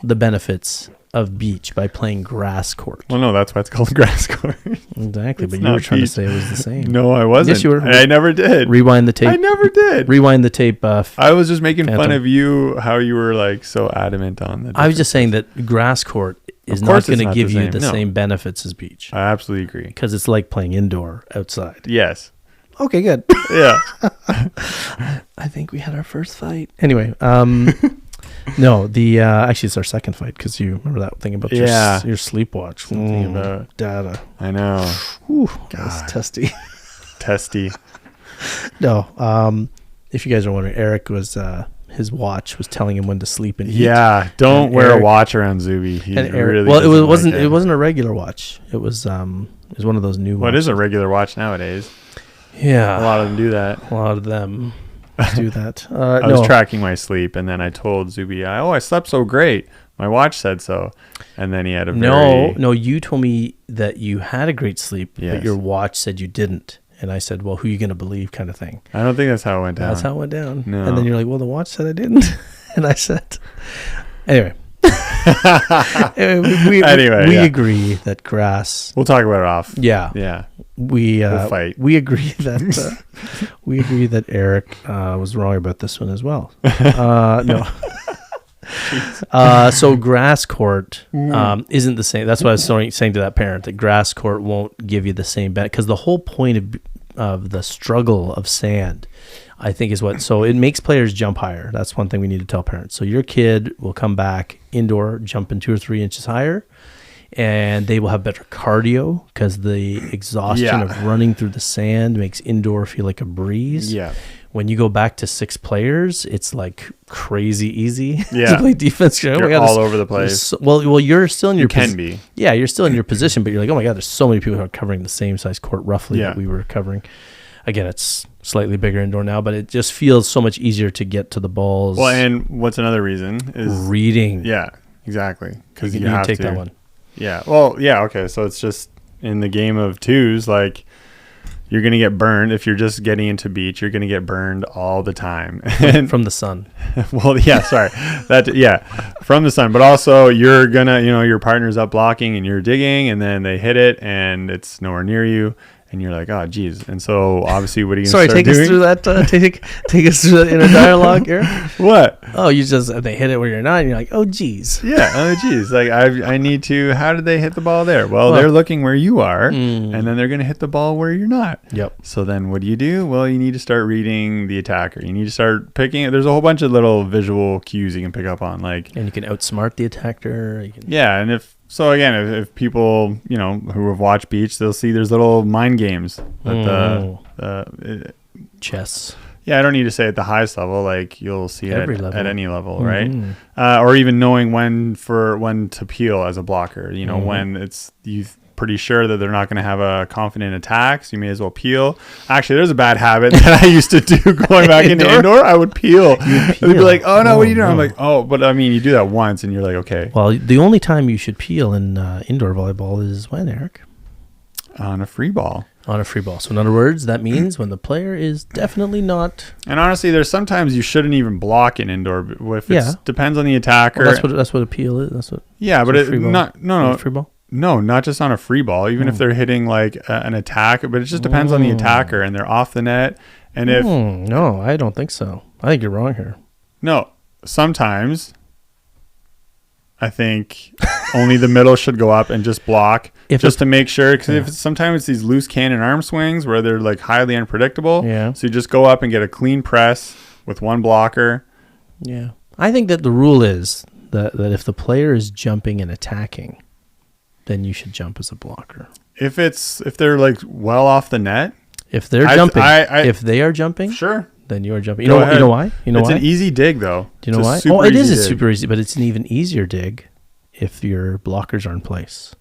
the benefits of beach by playing grass court. Well, no, that's why it's called grass court. Exactly, but you were trying to say it was the same. No, I wasn't. Yes, you were. I never did. Rewind the tape. I never did. Rewind the tape. I was just making fun of you, how you were like so adamant on that. I was just saying that grass court is not going to give you the same benefits as beach. I absolutely agree. Because it's like playing indoor outside. Yes. Okay, good. Yeah. I think we had our first fight. Anyway, no, actually it's our second fight because you remember that thing about your sleepwatch. Something about data. I know. Whew, that's testy. Testy. No, if you guys are wondering, Eric was his watch was telling him when to sleep and eat. Yeah, don't wear a watch around Zuby. It wasn't a regular watch. It was one of those new. What is a regular watch nowadays? Yeah, a lot of them do that. A lot of them do that. I was tracking my sleep, and then I told Zuby, I slept so great. My watch said so, and then he had a no. You told me that you had a great sleep, but your watch said you didn't. And I said, well, who are you going to believe kind of thing. I don't think that's how it went down. That's how it went down. No. And then you're like, well, the watch said I didn't. And I said, anyway. We agree that grass. We'll talk about it off. Yeah. Yeah. We'll fight. We agree that Eric was wrong about this one as well. No. So grass court isn't the same. That's what I was saying to that parent, that grass court won't give you the same benefit, because the whole point of the struggle of sand, I think, is so it makes players jump higher. That's one thing we need to tell parents. So your kid will come back indoor jumping 2 or 3 inches higher, and they will have better cardio because the exhaustion of running through the sand makes indoor feel like a breeze. Yeah. when you go back to 6 players, it's like crazy easy Yeah. to play defense. Oh my You're God, all over the place. Well, you're still in your You can be. Yeah, you're still in your position, but you're like, oh my God, there's so many people who are covering the same size court roughly Yeah. that we were covering. Again, it's slightly bigger indoor now, but it just feels so much easier to get to the balls. Well, and what's another reason is reading. Yeah, exactly. Because you can have take to that one. Yeah. Well, yeah. Okay. So it's just in the game of twos, like you're going to get burned. If you're just getting into beach, you're going to get burned all the time. From the sun. Well, yeah, sorry. From the sun. But also you're going to, your partner's up blocking and you're digging and then they hit it and it's nowhere near you. And you're like, oh, geez. And so obviously, what are you going to start doing? Sorry, take us through that. Take us through that inner dialogue here. What? Oh, they hit it where you're not. And you're like, oh, geez. Yeah. Oh, geez. Like I need to. How did they hit the ball there? Well, they're looking where you are, and then they're going to hit the ball where you're not. Yep. So then, what do? Well, you need to start reading the attacker. You need to start picking. There's a whole bunch of little visual cues you can pick up on, like. And you can outsmart the attacker. Yeah, and if people, who have watched beach, they'll see there's little mind games that chess. Yeah, I don't need to say at the highest level. Like you'll see it at any level, right? Or even knowing when to peel as a blocker. When you pretty sure that they're not going to have a confident attack, so you may as well peel. Actually, there's a bad habit that I used to do going back into indoor. I would peel. They'd be like, "Oh no, what are you doing?" I'm like, "Oh," but I mean, you do that once, and you're like, "Okay." Well, the only time you should peel in indoor volleyball is when, Eric? On a free ball. On a free ball. So in other words, that means when the player is definitely not. And honestly, there's sometimes you shouldn't even block in indoor. If it depends on the attacker. Well, that's what a peel is. That's what. Yeah, but it's not free ball. No, not just on a free ball. Even if they're hitting like an attack, but it just depends on the attacker and they're off the net. And if no, I don't think so. I think you're wrong here. No, sometimes I think only the middle should go up and just block to make sure. Because sometimes it's these loose cannon arm swings where they're like highly unpredictable. Yeah. So you just go up and get a clean press with one blocker. Yeah. I think that the rule is that if the player is jumping and attacking, then you should jump as a blocker. If they're like well off the net. If they're jumping. If they are jumping. Sure. Then you are jumping. You know why? It's an easy dig, though. Do you know why? Oh, it is a super easy, but it's an even easier dig if your blockers are in place.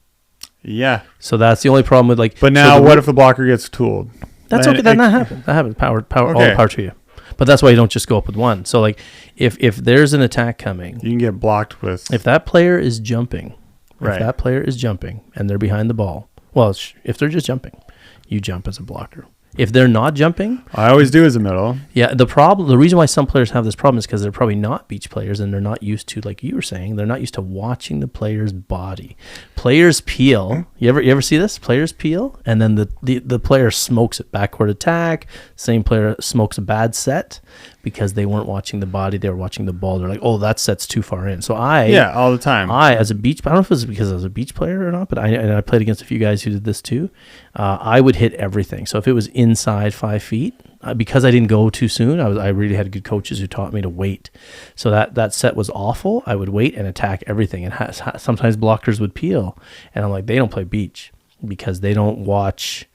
Yeah. So that's the only problem with like. But now, what if the blocker gets tooled? That's okay. That happens. That happens. Power. All the power to you. But that's why you don't just go up with one. So like, if there's an attack coming, you can get blocked with. If that player is jumping, right. If that player is jumping and they're behind the ball, well, if they're just jumping, you jump as a blocker. If they're not jumping, I always do as a middle. Yeah, the reason why some players have this problem is because they're probably not beach players and they're not used to, like you were saying, they're not used to watching the player's body. Players peel. You ever see this? Players peel, and then the player smokes it. Backward attack. Same player smokes a bad set because they weren't watching the body. They were watching the ball. They're like, oh, that set's too far in. So all the time. As a beach, I don't know if it was because I was a beach player or not, but I played against a few guys who did this too. I would hit everything. So if it was inside 5 feet, because I didn't go too soon, I really had good coaches who taught me to wait. So that set was awful. I would wait and attack everything. And sometimes blockers would peel. And I'm like, they don't play beach because they don't watch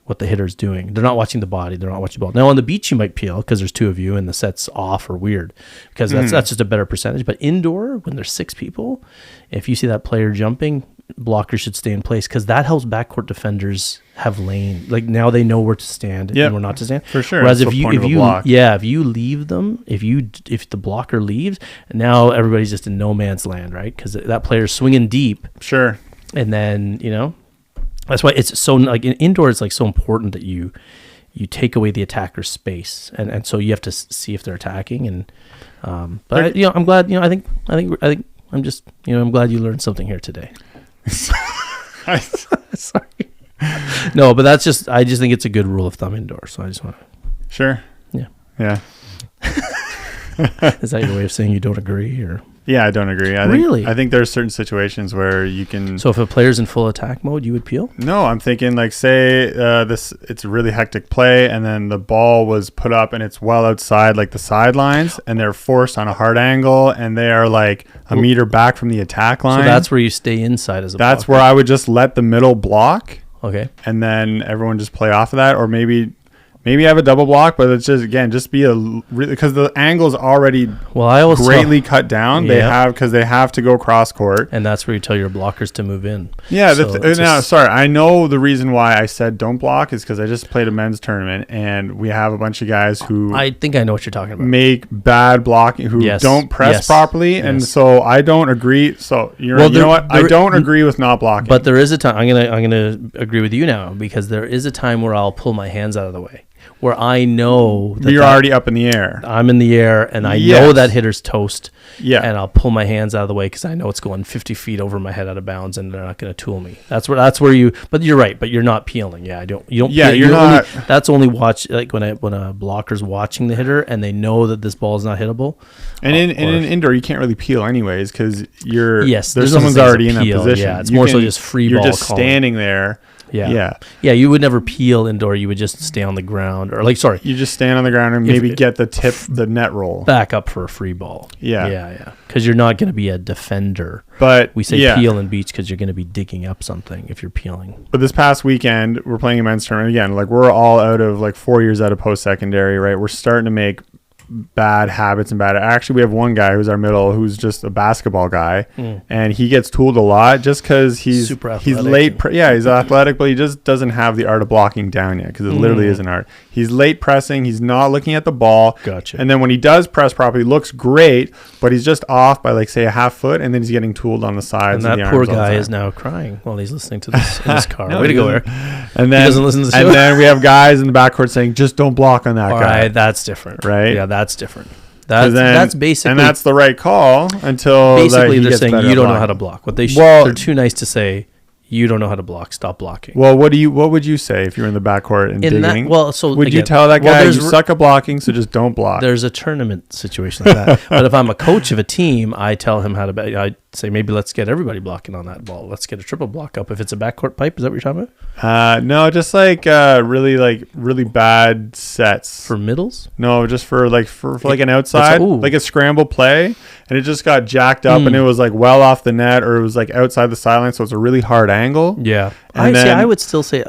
what the hitter's doing. They're not watching the body. They're not watching the ball. Now on the beach you might peel because there's two of you and the set's off or weird because that's just a better percentage. But indoor, when there's 6 people, if you see that player jumping, blockers should stay in place because that helps backcourt defenders have lane. Like now they know where to stand and where not to stand. For sure. Whereas if you leave them, if the blocker leaves, now everybody's just in no man's land, right? Because that player's swinging deep. Sure. And then that's why it's so like in indoor. It's like so important that you take away the attacker's space, and so you have to see if they're attacking. And but I'm glad. I think I'm just I'm glad you learned something here today. Sorry. No, but that's just I just think it's a good rule of thumb indoors. So I just want to. Sure. Yeah. Is that your way of saying you don't agree or? Yeah, I don't agree. I think there's certain situations where you can. So if a player's in full attack mode, you would peel? No, I'm thinking like say it's a really hectic play and then the ball was put up and it's well outside like the sidelines and they're forced on a hard angle and they are like a meter back from the attack line. So that's where you stay inside as a That's blocker. Where I would just let the middle block. Okay. And then everyone just play off of that, or maybe maybe have a double block, but it's just be because the angle's already I always greatly cut down. Yeah. They have to go cross court, and that's where you tell your blockers to move in. Yeah. Sorry, I know the reason why I said don't block is because I just played a men's tournament and we have a bunch of guys who I think I know what you're talking about. Make bad blocking, who don't press properly, and so I don't agree. So you know what? I don't agree with not blocking. But there is a time I'm gonna agree with you now, because there is a time where I'll pull my hands out of the way, where I know that you're already up in the air. I'm in the air, and I know that hitter's toast. Yeah, and I'll pull my hands out of the way because I know it's going 50 feet over my head out of bounds, and they're not going to tool me. That's where you. But you're right. But you're not peeling. Yeah, you don't. Yeah, peel, you're not. That's only watch like when a blocker's watching the hitter and they know that this ball is not hittable. And in indoor, you can't really peel anyways because there's someone's already in that position. Yeah, it's more so just free ball. You're just standing there. Yeah. You would never peel indoor. You would just stay on the ground, or you just stand on the ground and maybe get the net roll back up for a free ball. Yeah. Because you're not going to be a defender. But we say peel in beach because you're going to be digging up something if you're peeling. But this past weekend, we're playing a men's tournament again. Like we're all out of 4 years out of post-secondary, right? We're starting to make bad habits and actually we have one guy who's our middle who's just a basketball guy, and he gets tooled a lot just because he's late he's athletic, but he just doesn't have the art of blocking down yet because it literally is an art. He's late pressing, he's not looking at the ball. Gotcha. And then when he does press properly, looks great, but he's just off by say a half foot, and then he's getting tooled on the sides. And that poor guy is now crying while he's listening to this in his car. Way to go, Eric. And then he doesn't listen to the show. And then we have guys in the backcourt saying just don't block on that guy. Right, that's different. Right? Yeah, that's different. That's basically, and that's the right call until basically they're saying you don't know how to block. They're too nice to say you don't know how to block. Stop blocking. Well, what would you say if you're in the backcourt and digging? Would you tell that guy you suck at blocking, so just don't block? There's a tournament situation like that. But if I'm a coach of a team, I tell him how to. I say maybe let's get everybody blocking on that ball. Let's get a triple block up if it's a backcourt pipe. Is that what you're talking about? No, just really bad sets for middles. No, just for an outside, like a scramble play, and it just got jacked up and it was well off the net, or it was outside the sideline, so it's a really hard angle. Yeah, I would still say.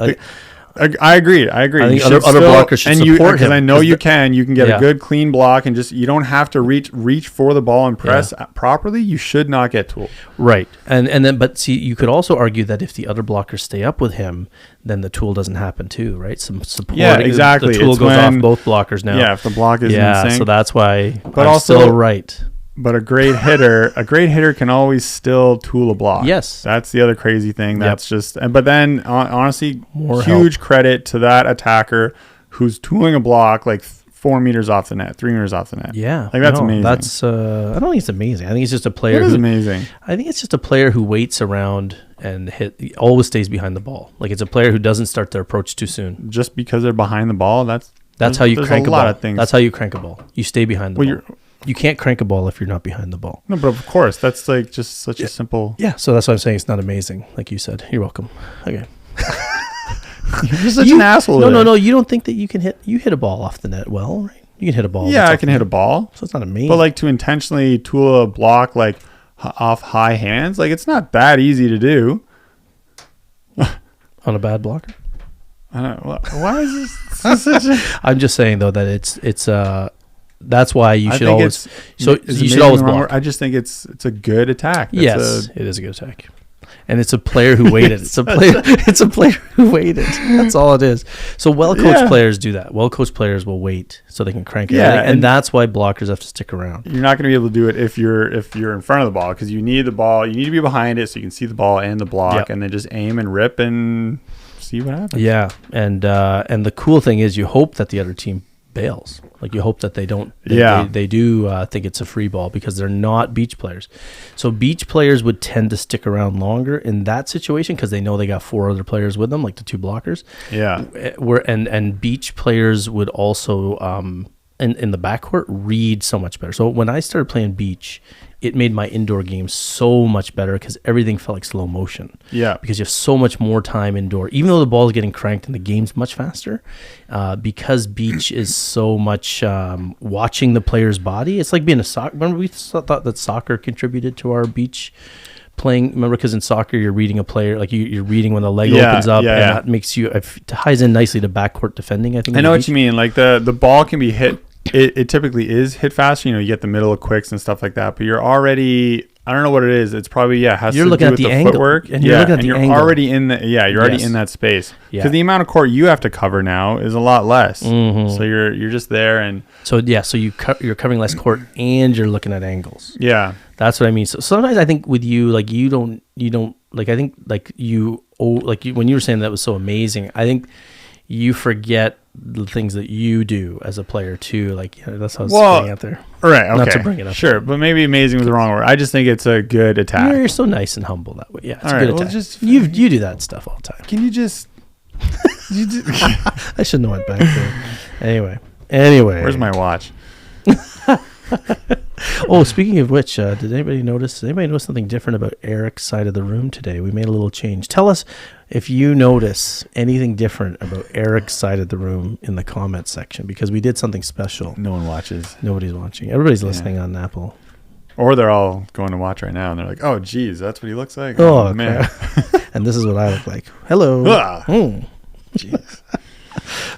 I agree. I think other blockers should support him. Because I know you can get a good clean block, and just you don't have to reach for the ball and press properly. You should not get tooled. Right, and then but see, you could also argue that if the other blockers stay up with him, then the tool doesn't happen too, right? Some support. Yeah, exactly. The tool goes off both blockers now. Yeah, if the block is insane. So that's why. But I'm also still right. But a great hitter can always still tool a block. Yes. That's the other crazy thing. That's but then honestly, more huge credit to that attacker who's tooling a block 4 meters off the net, 3 meters off the net. Yeah. That's amazing. That's, I don't think it's amazing. I think it's just a player. It is amazing. I think it's just a player who waits around and always stays behind the ball. It's a player who doesn't start their approach too soon. Just because they're behind the ball, that's how you crank a ball. A lot of things. That's how you crank a ball. You stay behind the ball. You can't crank a ball if you're not behind the ball. No, but of course, that's just such a simple. Yeah, so that's why I'm saying it's not amazing, like you said. You're welcome. Okay. You're such an asshole. No. You don't think that you can hit a ball off the net well, right? You can hit a ball. Yeah, I can hit a ball. So it's not amazing. But to intentionally tool a block off high hands, it's not that easy to do. On a bad blocker? I don't know. Why is this such a... I'm just saying though that it's that's why you should always. You should always block. I just think it's a good attack. It is a good attack, and it's a player who waited. It's a player who waited. That's all it is. So well-coached players do that. Well-coached players will wait so they can crank it. Yeah, and that's why blockers have to stick around. You're not going to be able to do it if you're in front of the ball, because you need the ball. You need to be behind it so you can see the ball and the block, and then just aim and rip and see what happens. Yeah, and the cool thing is you hope that the other team bails. You hope that they don't. They do think it's a free ball because they're not beach players. So beach players would tend to stick around longer in that situation because they know they got 4 other players with them, like the 2 blockers. Yeah. And beach players would also in the backcourt read so much better. So when I started playing beach, it made my indoor game so much better because everything felt like slow motion. Yeah. Because you have so much more time indoor. Even though the ball is getting cranked and the game's much faster, because beach is so much watching the player's body. It's like being a soccer. Remember we thought that soccer contributed to our beach playing? Remember, because in soccer you're reading a player, like you're reading when the leg opens up, and that makes you ties in nicely to backcourt defending. I think. I know what you mean. Like the ball can be hit. It typically is hit faster. You get the middle of quicks and stuff like that. But you're already. I don't know what it is. It's probably has you're to looking do at with the angle. footwork, and you're looking at the angle. Already in the you're already in that space because the amount of court you have to cover now is a lot less. So you're just there and so you're covering less court and you're looking at angles. Yeah, that's what I mean. So sometimes I think with you, like you don't like I think like you when you were saying that was so amazing. I think you forget the things that you do as a player too. Like that's how I was getting out there. Right. Okay. Not to bring it up. Sure, but maybe amazing was the wrong word. I just think it's a good attack. You're so nice and humble that way. Yeah, it's all a good right, attack. Just you do that stuff all the time. Can you just? I shouldn't have went back there. Anyway. Where's my watch? Oh, speaking of which, did anybody notice something different about Eric's side of the room today? We made a little change. Tell us if you notice anything different about Eric's side of the room in the comments section, because we did something special. No one watches. Nobody's watching. Everybody's listening on Apple. Or they're all going to watch right now, and they're like, "Oh, geez, that's what he looks like." Oh man! And this is what I look like. Hello. Jeez.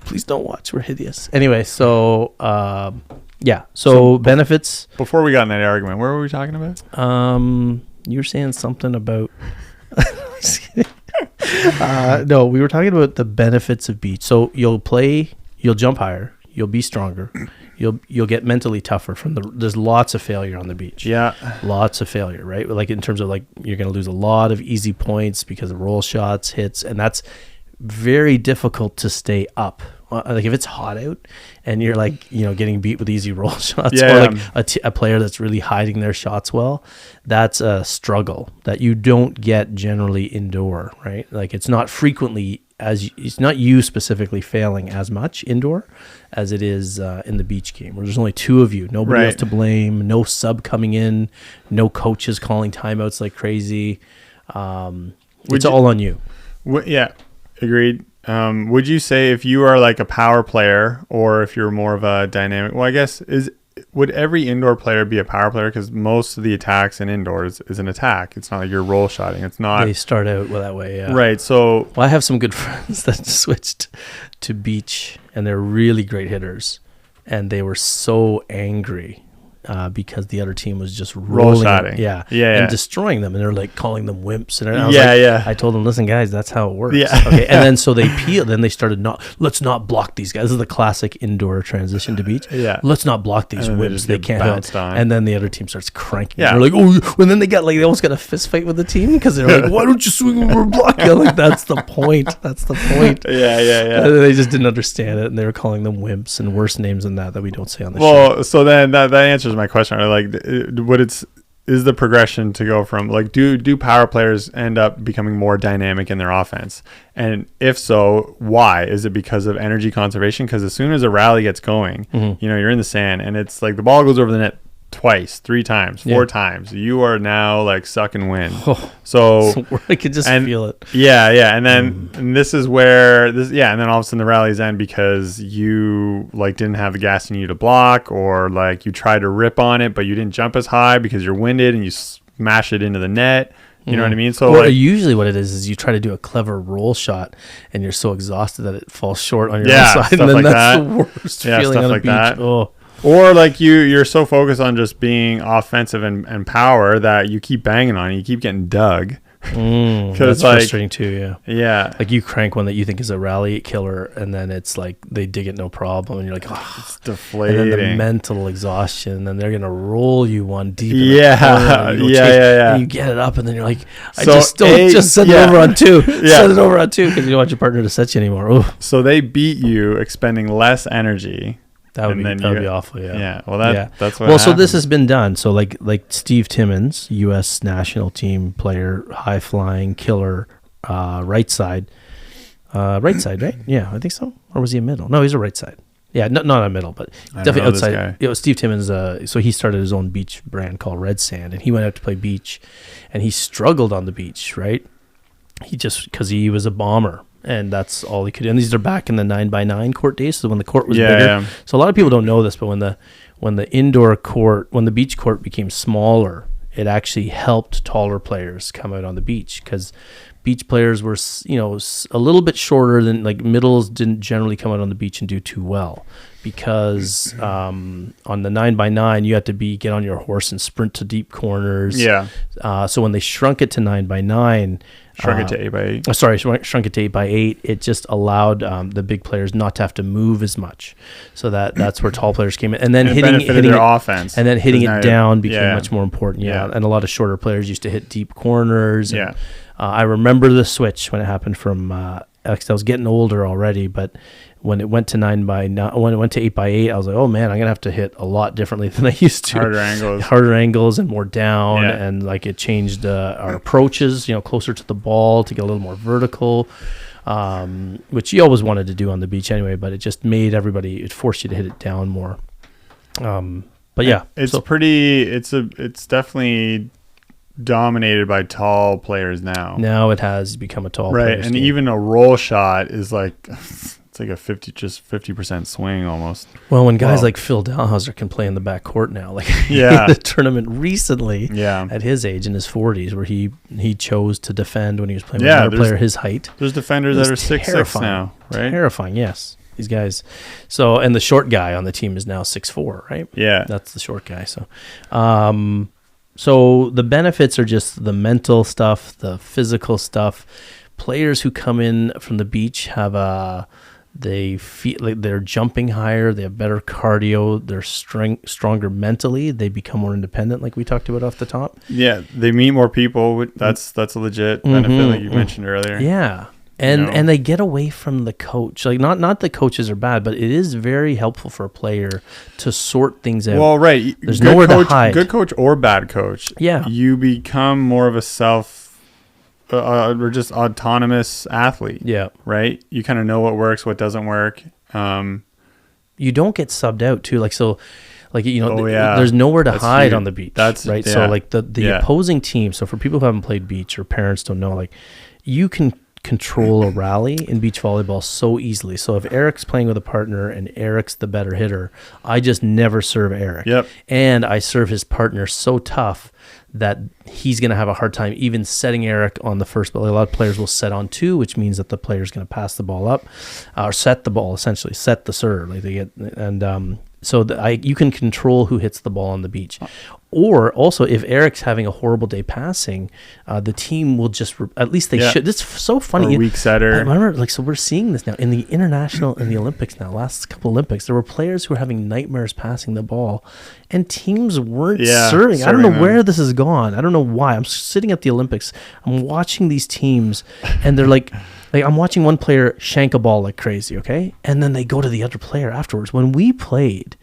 Please don't watch. We're hideous. Anyway, so so benefits. Before we got in that argument, what were we talking about? You were saying something about. No, we were talking about the benefits of beach. So you'll jump higher, you'll be stronger, you'll get mentally tougher there's lots of failure on the beach. Yeah. Lots of failure, right? Like in terms of like you're going to lose a lot of easy points because of roll shots, hits, and that's very difficult to stay up. Like if it's hot out and you're like, getting beat with easy roll shots or like a player that's really hiding their shots well, that's a struggle that you don't get generally indoor, right? Like it's not frequently it's not you specifically failing as much indoor as it is in the beach game where there's only two of you, nobody else to blame, no sub coming in, no coaches calling timeouts like crazy. It's all on you. Yeah, agreed. Would you say if you are like a power player or if you're more of a dynamic, well, I guess would every indoor player be a power player? Because most of the attacks in indoors is an attack. It's not like you're roll shotting. It's not. They start out that way. Yeah. Right. So I have some good friends that switched to beach and they're really great hitters and they were so angry because the other team was just rolling shotting. And destroying them, and they're like calling them wimps. And I was I told them, listen, guys, that's how it works. Yeah. Okay. And then so they peeled. Then they started let's not block these guys. This is the classic indoor transition to beach. Yeah. Let's not block these wimps. They can't bounce on. And then the other team starts cranking. Yeah. They're like, oh, and then they almost got a fist fight with the team because they're like, why don't you swing when we're blocking? Like that's the point. That's the point. Yeah. They just didn't understand it, and they were calling them wimps and worse names than that we don't say on the show. Well, so then that answers my question. Like, is the progression to go from like do power players end up becoming more dynamic in their offense? And if so, why? Is it because of energy conservation? Because as soon as a rally gets going, you're in the sand and it's like the ball goes over the net twice, 3 times, 4 times. You are now like sucking wind. So I could just feel it. Yeah. And then and this is where and then all of a sudden the rallies end because you like didn't have the gas in you to block, or like you tried to rip on it but you didn't jump as high because you're winded and you smash it into the net. You know what I mean? So usually what it is you try to do a clever roll shot and you're so exhausted that it falls short on your own side, and then that's the worst feeling on the beach. Oh. Or like you're so focused on just being offensive and power that you keep banging on it. You keep getting dug. That's frustrating too. Yeah. Like you crank one that you think is a rally killer, and then it's like they dig it no problem, and you're like, oh, it's deflating. And then the mental exhaustion, and then they're gonna roll you one deep. Yeah. And you get it up, and then you're like, just send it over on 2. Send it over on 2 because you don't want your partner to set you anymore. Ooh. So they beat you, expending less energy. That would be awful. Yeah. Well, that's what. Well, so this has been done. So like Steve Timmons, U.S. national team player, high flying killer, right side, right? Yeah, I think so. Or was he a middle? No, he's a right side. Yeah, not a middle, but definitely outside. Steve Timmons. So he started his own beach brand called Red Sand, and he went out to play beach, and he struggled on the beach. Right. Because he was a bomber. And that's all he could do. And these are back in the 9x9 court days, so when the court was bigger. Yeah. So a lot of people don't know this, but when the beach court became smaller it actually helped taller players come out on the beach, because beach players were, a little bit shorter than, like, middles didn't generally come out on the beach and do too well, because on the 9x9 you had to get on your horse and sprint to deep corners. Yeah. So when they shrunk it to 9x9, Shrunk it to 8x8. Shrunk it to 8x8. It just allowed the big players not to have to move as much. So that's where tall players came in, and then hitting their offense, and then hitting it down became much more important. Yeah. And a lot of shorter players used to hit deep corners. Yeah. And, I remember the switch when it happened from. I was getting older already, but when it went to 9x9, when it went to 8x8, I was like, oh man, I'm gonna have to hit a lot differently than I used to. Harder angles and more down, and like it changed our approaches, closer to the ball to get a little more vertical, which you always wanted to do on the beach anyway. But it just made it forced you to hit it down more. But yeah, it's definitely dominated by tall players now. Now it has become a tall player. Right, and even a roll shot is like it's like a 50% swing almost. Well, when guys like Phil Dalhausser can play in the back court now, like the tournament recently, at his age in his 40s, where he chose to defend when he was playing with another player his height. There's defenders that are 6'6" now, right? Terrifying, yes. These guys. So, and the short guy on the team is now 6'4", right? Yeah, that's the short guy. So, so the benefits are just the mental stuff, the physical stuff. Players who come in from the beach they feel like they're jumping higher, they have better cardio, they're stronger mentally, they become more independent, like we talked about off the top. Yeah, they meet more people. That's a legit benefit, like you mentioned earlier. Yeah. And they get away from the coach. Like not that coaches are bad, but it is very helpful for a player to sort things out. Well, right. There's nowhere to hide. Good coach or bad coach. Yeah. You become more of a or just autonomous athlete. Yeah. Right. You kind of know what works, what doesn't work. You don't get subbed out too. Like, so, like, there's nowhere to hide on the beach. That's right. Yeah. So like the opposing team. So for people who haven't played beach or parents don't know, like, you can control a rally in beach volleyball so easily. So if Eric's playing with a partner and Eric's the better hitter, I just never serve Erik. Yep. And I serve his partner so tough that he's going to have a hard time even setting Erik on the first ball. A lot of players will set on two, which means that the player's going to pass the ball up, or set the ball, essentially set the serve. Like they get, and so you can control who hits the ball on the beach. Or also, if Eric's having a horrible day passing, the team will just at least they should. This is so funny. Or weak setter. I remember, so we're seeing this now in the international, in the Olympics now. Last couple Olympics, there were players who were having nightmares passing the ball, and teams weren't serving. I don't know where this has gone. I don't know why. I'm sitting at the Olympics. I'm watching these teams, and they're like I'm watching one player shank a ball like crazy, okay, and then they go to the other player afterwards. When we played,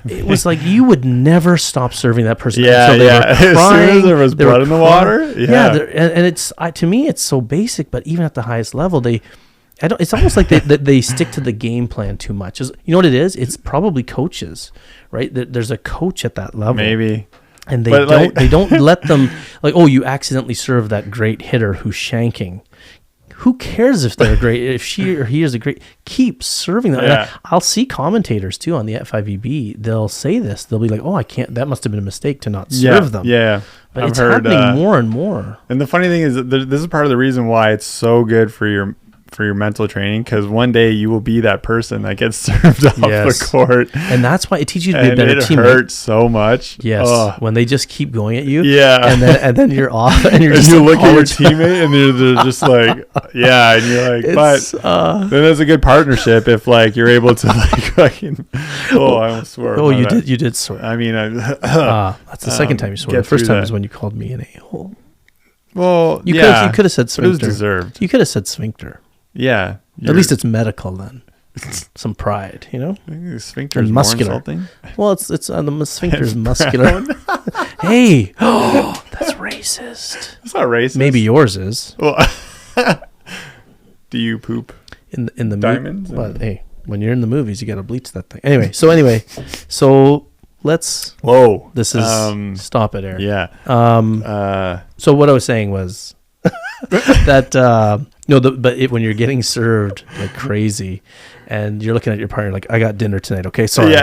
it was like you would never stop serving that person until they were crying. As soon as there was blood in the water. And it's to me it's so basic, but even at the highest level, it's almost like they stick to the game plan too much. You know what it is? It's probably coaches, right? There's a coach at that level, maybe, and they don't let them you accidentally serve that great hitter who's shanking. Who cares if they're great? If she or he is a great, keep serving them. Yeah. I'll see commentators too on the F5EB. They'll say this. They'll be like, "Oh, I can't. That must have been a mistake to not serve them." Yeah, but it's happening more and more. And the funny thing is that this is part of the reason why it's so good for your mental training, because one day you will be that person that gets served off the court, and that's why it teaches you to be a better teammate. It hurts so much. Yes, when they just keep going at you. Yeah, and then you're off, and you look at your teammate, and they're just like, and you're like, but then there's a good partnership if you're able to fucking. I almost swore. Oh, you did swear. I mean, that's the second time you swore. The first time was when you called me an a-hole. Well, you could have said sphincter. It was deserved. You could have said sphincter. Yeah. At least it's medical then. Some pride, Sphincter is muscular. More insulting. Well, it's the sphincter is muscular. Hey, that's racist. It's not racist. Maybe yours is. Well, do you poop in the diamonds? But hey, when you're in the movies, you got to bleach that thing. Anyway, so let's. Whoa. This is stop it, Erik. Yeah. So what I was saying was. that when you're getting served like crazy, and you're looking at your partner like, I got dinner tonight. Okay, sorry. Yeah.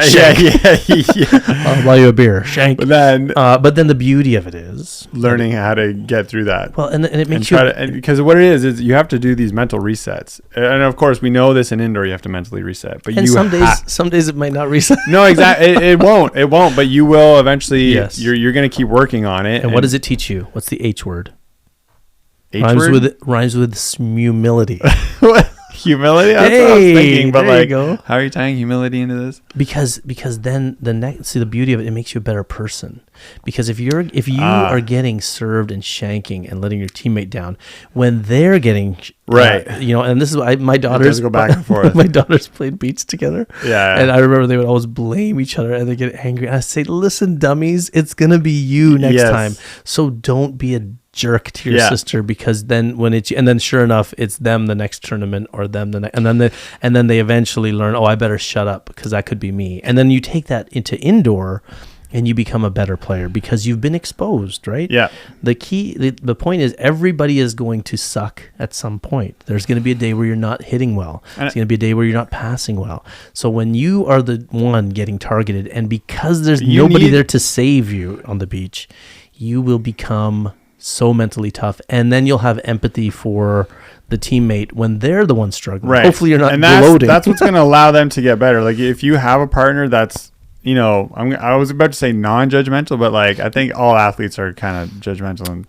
I'll buy you a beer. Shank. But then the beauty of it is learning how to get through that. Well, and it makes because what it is you have to do these mental resets, and of course we know this in indoor you have to mentally reset. But some days it might not reset. No, exactly. it won't. But you will eventually. Yes. You're going to keep working on it. And what does it teach you? What's the H word? Rhymes with humility. What? Humility? That's what I was thinking. But there you go. How are you tying humility into this? Because then the beauty of it makes you a better person. Because if you are getting served and shanking and letting your teammate down when they're getting right, and this is my daughters go back and forth. My daughters played beach together. Yeah. And I remember they would always blame each other and they get angry. And I say, listen, dummies, it's gonna be you next time. So don't be a jerk to your sister, because then then sure enough it's them the next tournament, or them the next, and then they eventually learn, I better shut up because that could be me. And then you take that into indoor and you become a better player because you've been exposed, right? Yeah. The point is everybody is going to suck at some point. There's going to be a day where you're not hitting well. There's going to be a day where you're not passing well. So when you are the one getting targeted, and because there's nobody there to save you on the beach, you will become so mentally tough, and then you'll have empathy for the teammate when they're the one struggling. Right. Hopefully you're not gloating. That's what's going to allow them to get better. Like if you have a partner that's, I was about to say non-judgmental, but like I think all athletes are kind of judgmental. And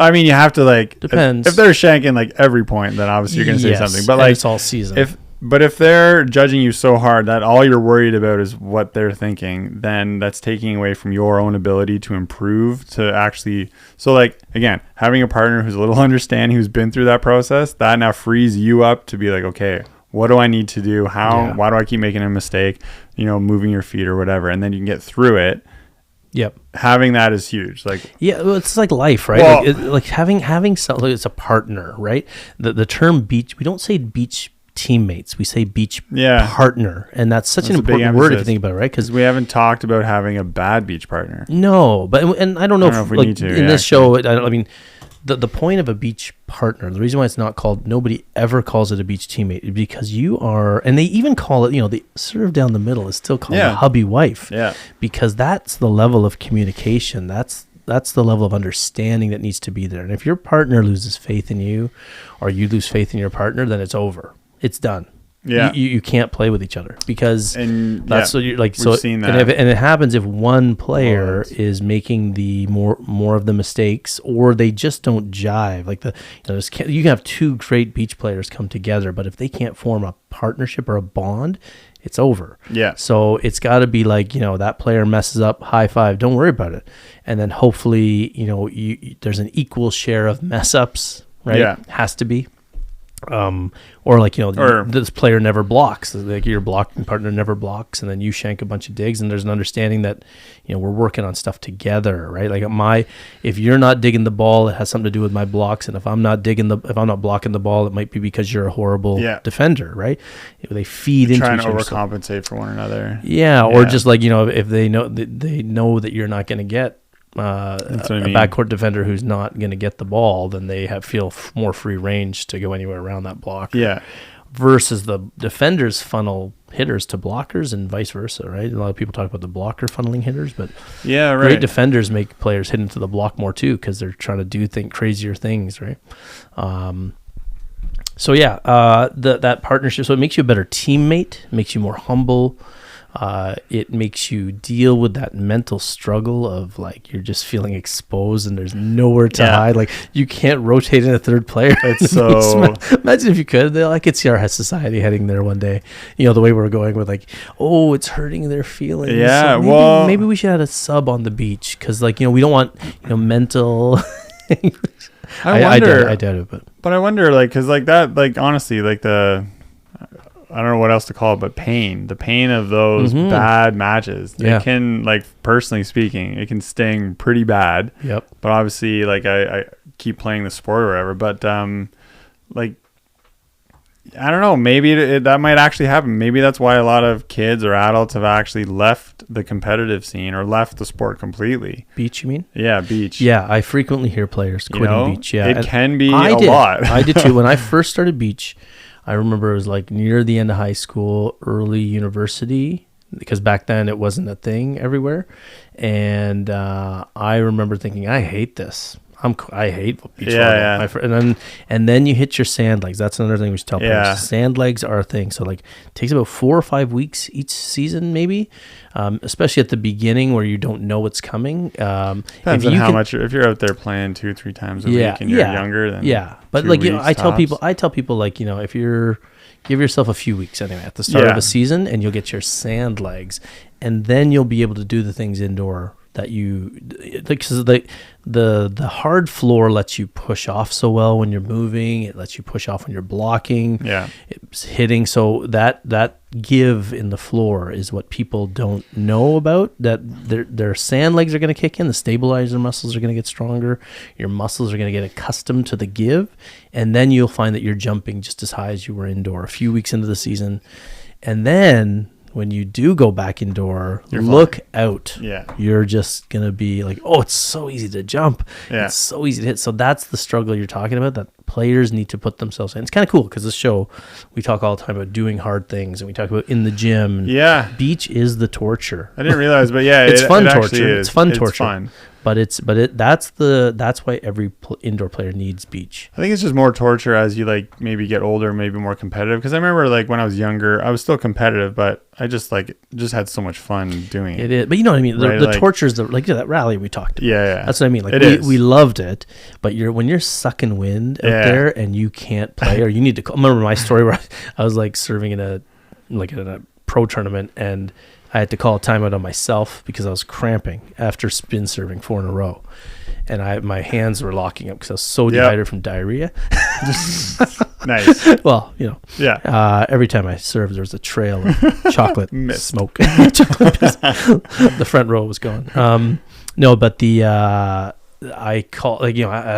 I mean, you have to depends. If they're shanking like every point, then obviously you're going to say something. But like it's all season. If they're judging you so hard that all you're worried about is what they're thinking, then that's taking away from your own ability to improve, to actually. So like, again, having a partner who's a little understanding, who's been through that process, that now frees you up to be like, okay, what do I need to do? Why do I keep making a mistake? Moving your feet or whatever. And then you can get through it. Yep. Having that is huge. It's like life, right? Well, like having something, it's a partner, right? The term beach, we don't say beach teammates, we say beach partner, and that's an important word if you think about it, right? Because we haven't talked about having a bad beach partner. No, but I don't know if we need to in this show. I mean, the point of a beach partner, the reason why it's not called, nobody ever calls it a beach teammate, is because you are, and they even call it, the serve down the middle is still called a hubby wife, because that's the level of communication. That's the level of understanding that needs to be there. And if your partner loses faith in you, or you lose faith in your partner, then it's over. It's done. Yeah, you can't play with each other, because that's what you're like. So seen that. And it happens if one player is making the more of the mistakes, or they just don't jive. Like you can have two great beach players come together, but if they can't form a partnership or a bond, it's over. Yeah. So it's got to be like, that player messes up, high five, don't worry about it, and then hopefully there's an equal share of mess ups, right? Yeah, has to be. Or like this player never blocks, like your blocking partner never blocks, and then you shank a bunch of digs, and there's an understanding that we're working on stuff together, right? Like if you're not digging the ball, it has something to do with my blocks, and if I'm not blocking the ball, it might be because you're a horrible defender, right? They feed into trying each to other, overcompensate for one another. Or just like if they know that you're not going to get a backcourt defender who's not going to get the ball, then they feel more free range to go anywhere around that block. Yeah. Versus the defenders funnel hitters to blockers and vice versa, right? A lot of people talk about the blocker funneling hitters, but great defenders make players hit into the block more too, because they're trying to do crazier things, right? That partnership, so it makes you a better teammate, makes you more humble. It makes you deal with that mental struggle of like you're just feeling exposed and there's nowhere to hide. Like you can't rotate in a third player. It's so imagine if you could. I could see our society heading there one day. The way we're going with like, it's hurting their feelings. Yeah, so maybe we should have a sub on the beach, because we don't want mental. I doubt it, but I wonder because that honestly I don't know what else to call it, but the pain of those bad matches. It can, personally speaking, it can sting pretty bad. Yep. But obviously, I keep playing the sport or whatever. But, I don't know. Maybe that might actually happen. Maybe that's why a lot of kids or adults have actually left the competitive scene or left the sport completely. Beach, you mean? Yeah, beach. Yeah, I frequently hear players quitting beach. Yeah, it can be a lot. I did too. When I first started beach, I remember it was like near the end of high school, early university, because back then it wasn't a thing everywhere. And I remember thinking, I hate this. I hate beach volleyball. And then you hit your sand legs. That's another thing we should tell players. Sand legs are a thing. So like it takes about 4 or 5 weeks each season, maybe, especially at the beginning where you don't know what's coming. Depends on how much. If you're out there playing 2-3 times a week and you're younger, then But like I tell people like if you're give yourself a few weeks anyway at the start of a season, and you'll get your sand legs, and then you'll be able to do the things indoor that you like, because the hard floor lets you push off so well when you're moving. It lets you push off when you're blocking. It's hitting. So that give in the floor is what people don't know about. That their sand legs are going to kick in. The stabilizer muscles are going to get stronger. Your muscles are going to get accustomed to the give, and then you'll find that you're jumping just as high as you were indoor a few weeks into the season, and then when you do go back indoor, look out. You're just going to be like, oh, it's so easy to jump. It's so easy to hit. So that's the struggle you're talking about that players need to put themselves in. It's kind of cool because this show, we talk all the time about doing hard things, and we talk about in the gym. Beach is the torture. I didn't realize, but it's fun torture. It's fun torture. Fun. That's why every indoor player needs beach. I think it's just more torture as you like maybe get older, maybe more competitive. Because I remember like when I was younger, I was still competitive, but I just had so much fun doing it. It is, but you know what I mean. The torture is that rally we talked about. That's what I mean. Like we loved it, but when you're sucking wind out there and you can't play, or you need to. I remember my story where I was like serving in a pro tournament, and I had to call a timeout on myself because I was cramping after spin serving 4 in a row, and my hands were locking up because I was so dehydrated from diarrhea. Nice. Well, every time I served, there was a trail of chocolate smoke. The front row was gone. No, but I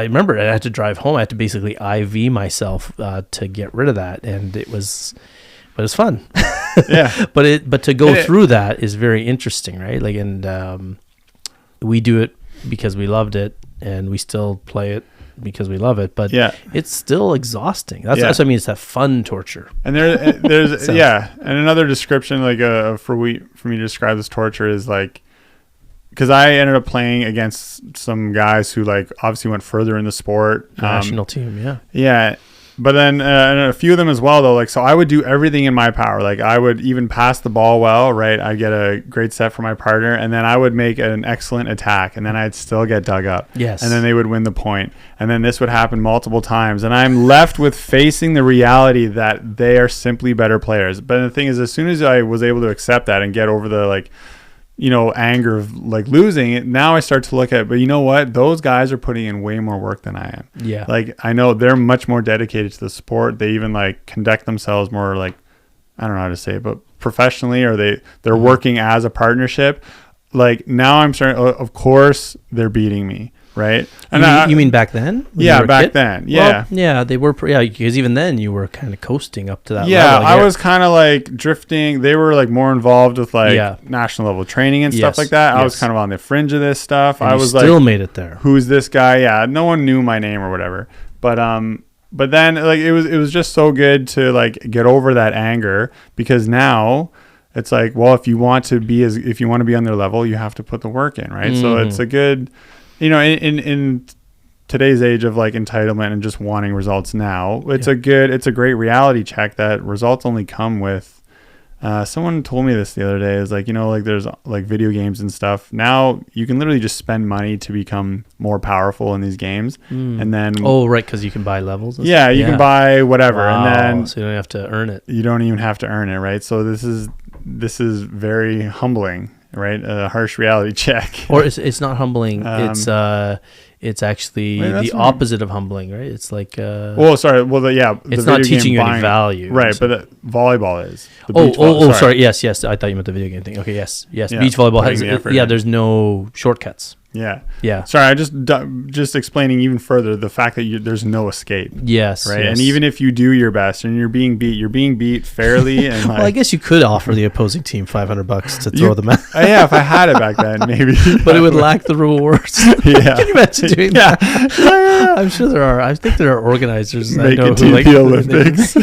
remember I had to drive home. I had to basically IV myself to get rid of that, and it was fun. But to go through that is very interesting, right? Like, and we do it because we loved it, and we still play it because we love it. But it's still exhausting. That's what I mean. It's that fun torture. And there's and another description like for me to describe this torture is like, because I ended up playing against some guys who like obviously went further in the sport. National team, But then and a few of them as well, though. Like, so I would do everything in my power. Like, I would even pass the ball well, right? I'd get a great set for my partner, and then I would make an excellent attack, and then I'd still get dug up. Yes. And then they would win the point. And then this would happen multiple times. And I'm left with facing the reality that they are simply better players. But the thing is, as soon as I was able to accept that and get over the, like, anger of like losing it, now I start to look at, but you know what? Those guys are putting in way more work than I am. Yeah. Like, I know they're much more dedicated to the sport. They even like conduct themselves more like, I don't know how to say it, but professionally, or they're working as a partnership. Like, now I'm starting, of course they're beating me. Right. And you mean back then? Yeah, back then. Yeah. Well, they were. Because even then you were kind of coasting up to that level. Yeah, I was kind of like drifting. They were like more involved with like national level training and stuff like that. I was kind of on the fringe of this stuff. And I was still made it there. Who's this guy? Yeah, no one knew my name or whatever. But then like it was just so good to like get over that anger, because now it's like, well, if you want to be on their level, you have to put the work in, right? So it's a good. In today's age of like entitlement and just wanting results now, it's a great reality check that results only come with. Someone told me this the other day. Is like, like there's like video games and stuff. Now you can literally just spend money to become more powerful in these games, and then because you can buy levels. And stuff. You can buy whatever, wow. And then so you don't have to earn it. You don't even have to earn it, right? So this is very humbling. Right, a harsh reality check. Or it's not humbling. It's actually the opposite of humbling, right? It's like it's not teaching you any value, right? But volleyball is. Sorry. Yes. I thought you meant the video game thing. Okay, yes. Beach volleyball has. There's no shortcuts. Yeah. Yeah. Sorry, I just explaining even further the fact that there's no escape. Yes. Right. Yes. And even if you do your best and you're being beat fairly. And well, I guess you could offer the opposing team $500 to throw them out. Yeah, if I had it back then, maybe. But it would lack the rewards. Yeah. Can you imagine doing that? Yeah. I'm sure there are. I think there are organizers that know who the Olympics.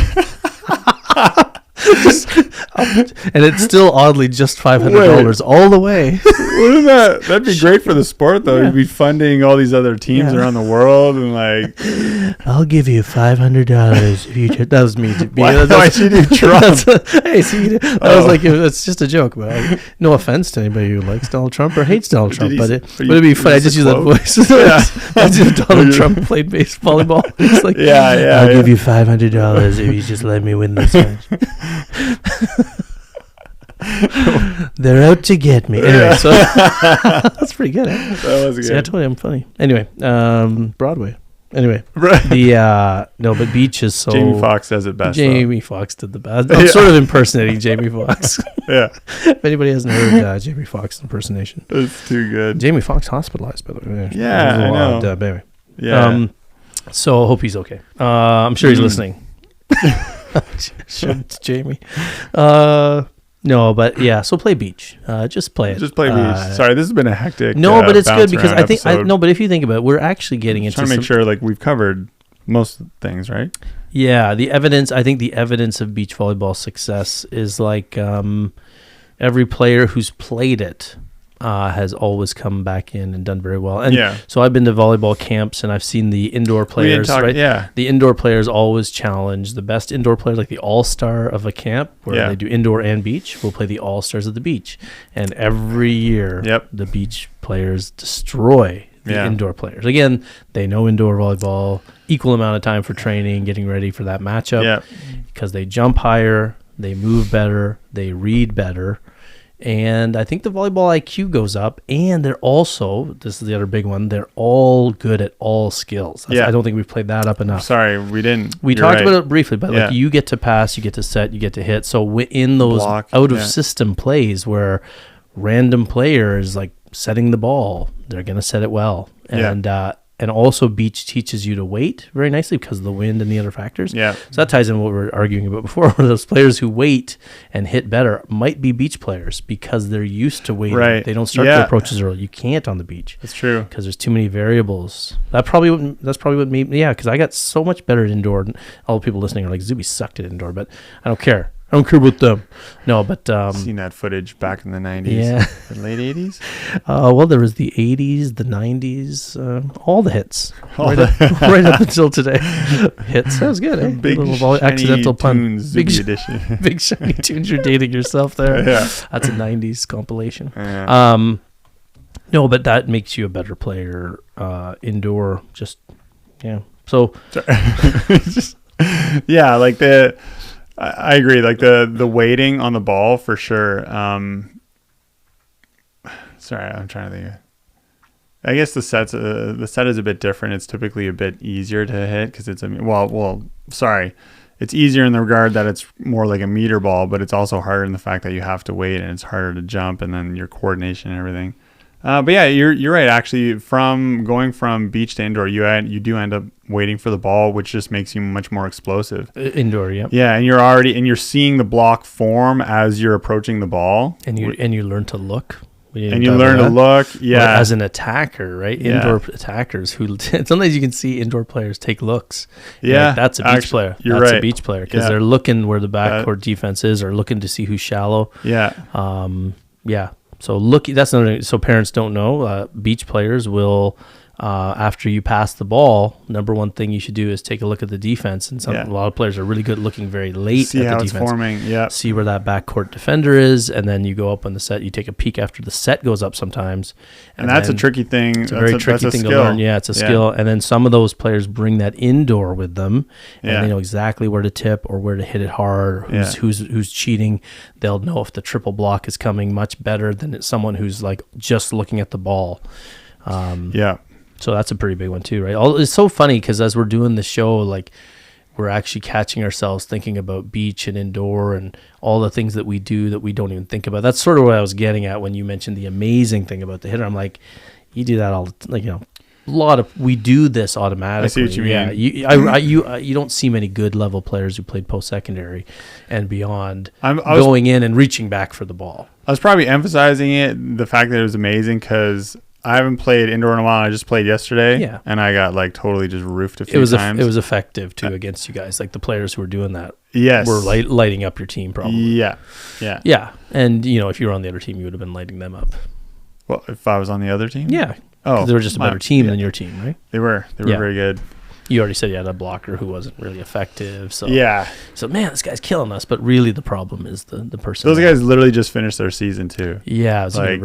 And it's still oddly just $500 all the way. Wouldn't that'd be great for the sport though? You'd be funding all these other teams around the world and like, I'll give you $500 if you. That was me. Why should you Trump? Hey, see, that was like it's just a joke. But no offense to anybody who likes Donald Trump or hates Donald Trump, but it'd be funny. I just use that voice. As if Donald Trump played volleyball. It's like, I'll give you $500 if you just let me win this match. They're out to get me. Anyway, so that's pretty good. Eh? That was good. See, I told you I'm funny. Anyway, Broadway. Anyway, right. No, but beach is so. Jamie Foxx does it best. Jamie Foxx did the best. I'm sort of impersonating Jamie Foxx. Yeah. If anybody hasn't heard Jamie Foxx impersonation, it's too good. Jamie Foxx hospitalized, by the way. Yeah, I know. Baby. Yeah. So I hope he's okay. I'm sure he's listening. Should Jamie. No, but yeah. So play beach. Just play it. Just play beach. Sorry, this has been a hectic. No, but it's good because I think episode. But if you think about it, we're actually getting into. Trying to make sure like we've covered most things, right? Yeah, the evidence. I think the evidence of beach volleyball success is like every player who's played it has always come back in and done very well. And so I've been to volleyball camps and I've seen the indoor players, right? Yeah. The indoor players always challenge the best indoor players, like the all-star of a camp where they do indoor and beach. We'll play the all-stars of the beach. And every year, the beach players destroy the indoor players. Again, they know indoor volleyball, equal amount of time for training, getting ready for that matchup because they jump higher, they move better, they read better. And I think the volleyball IQ goes up, and they're also, this is the other big one, they're all good at all skills. I don't think we've played that up enough. Sorry, we didn't. We talked about it briefly, but like you get to pass, you get to set, you get to hit. So in those out-of-system plays where random player is like setting the ball, they're going to set it well. And also beach teaches you to wait very nicely because of the wind and the other factors. Yeah. So that ties in what we were arguing about before. Where those players who wait and hit better might be beach players because they're used to waiting. Right. They don't start their approaches early. You can't on the beach. That's true. Because there's too many variables. That's probably what made me, because I got so much better at indoor. All the people listening are like, Zuby sucked at indoor, but I don't care. I don't care about them. No, but seen that footage back in the 90s, the late 80s. Well, there was the 80s, the 90s, all the hits, right up until today. Hits, that was good. Eh? Big accidental pun. Tunes, big edition. Big shiny tunes. You're dating yourself there. Yeah, that's a 90s compilation. Yeah. No, but that makes you a better player indoor. So like I agree. Like the waiting on the ball for sure. Sorry, I'm trying to think. I guess the set is a bit different. It's typically a bit easier to hit because it's it's easier in the regard that it's more like a meter ball, but it's also harder in the fact that you have to wait and it's harder to jump and then your coordination and everything. But yeah, you're right. Actually, from going from beach to indoor, you do end up waiting for the ball, which just makes you much more explosive. Indoor, yeah. Yeah, and you're seeing the block form as you're approaching the ball, and you learn to look. Yeah, as an attacker, right? Yeah. Indoor attackers who sometimes you can see indoor players take looks. Yeah, like, that's a beach player. You're that's right. a beach player because they're looking where the backcourt defense is, or looking to see who's shallow. Yeah. So that's another. So parents don't know. Beach players will, after you pass the ball, number one thing you should do is take a look at the defense. And a lot of players are really good looking very late see at how the it's defense. Forming. Yeah. See where that backcourt defender is, and then you go up on the set. You take a peek after the set goes up sometimes. And that's a tricky thing. It's a very tricky thing to learn. Yeah, it's a skill. And then some of those players bring that indoor with them, and they know exactly where to tip or where to hit it hard. Who's cheating? They'll know if the triple block is coming much better than it's someone who's like just looking at the ball. So that's a pretty big one too, right? It's so funny because as we're doing the show, like we're actually catching ourselves thinking about beach and indoor and all the things that we do that we don't even think about. That's sort of what I was getting at when you mentioned the amazing thing about the hitter. I'm like, You do that all like we do this automatically. I see what you mean. Yeah, you don't see many good level players who played post-secondary and beyond going in and reaching back for the ball. I was probably emphasizing it, the fact that it was amazing, because I haven't played indoor in a while. I just played yesterday, and I got like totally just roofed a few times. It was effective too against you guys. Like the players who were doing that, were lighting up your team probably. Yeah. And if you were on the other team, you would have been lighting them up. Well, if I was on the other team, they were just a better team than your team, right? They were very good. You already said you had a blocker who wasn't really effective. So So man, this guy's killing us. But really, the problem is the person. Those guys literally just finished their season too. Yeah, it was a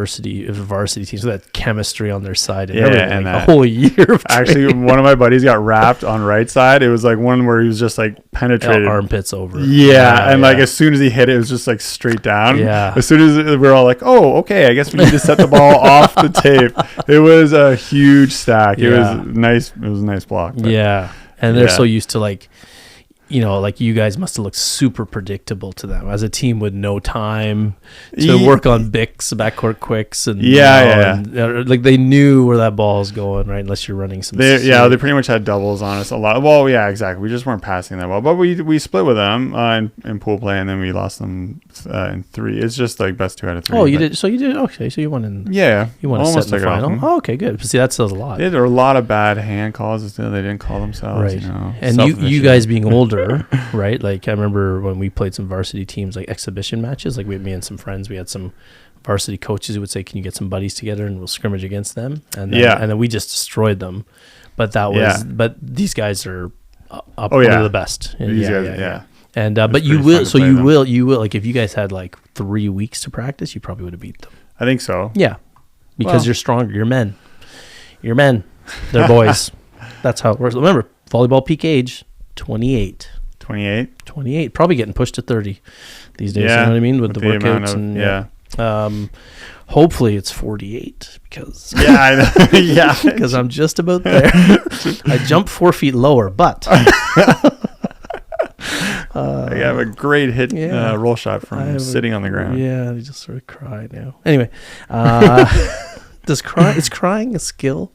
varsity team. So that chemistry on their side and and a whole year of actually, training. one of my buddies got wrapped on right side. It was like one where he was just like penetrated armpits over. Like as soon as he hit it, it was just like straight down. Yeah. As soon as we were all like, oh, okay, I guess we need to set the ball off the tape. It was a huge stack. It was nice. It was a nice block. And they're so used to like you guys must have looked super predictable to them as a team with no time to work on Bics, backcourt quicks, and and, like they knew where that ball is going, right? Unless you're running some. They pretty much had doubles on us a lot. Well, yeah, exactly. We just weren't passing that well, but we split with them in pool play, and then we lost them in 3. It's just like best 2 out of 3. Oh, you did. So you did. Okay, so you won in. Yeah, you won a set in the final. Oh, okay, good. See, that says a lot. Yeah, there were a lot of bad hand calls. They didn't call themselves. Right. And you guys being older. Right, like I remember when we played some varsity teams, like exhibition matches. Like me and some friends, we had some varsity coaches who would say, "Can you get some buddies together and we'll scrimmage against them?" And then we just destroyed them. But that was, but these guys are up to the best. These guys. And but you will, so you will. Like if you guys had like 3 weeks to practice, you probably would have beat them. I think so. Yeah, because you're stronger. You're men. They're boys. That's how it works. Remember, volleyball peak age 28. 28, probably getting pushed to 30 these days. You know what I mean, with the workouts and hopefully it's 48 because because I'm just about there. I jumped 4 feet lower, but I have a great hit roll shot from sitting on the ground. Yeah, they just sort of cry now. Anyway, is crying a skill?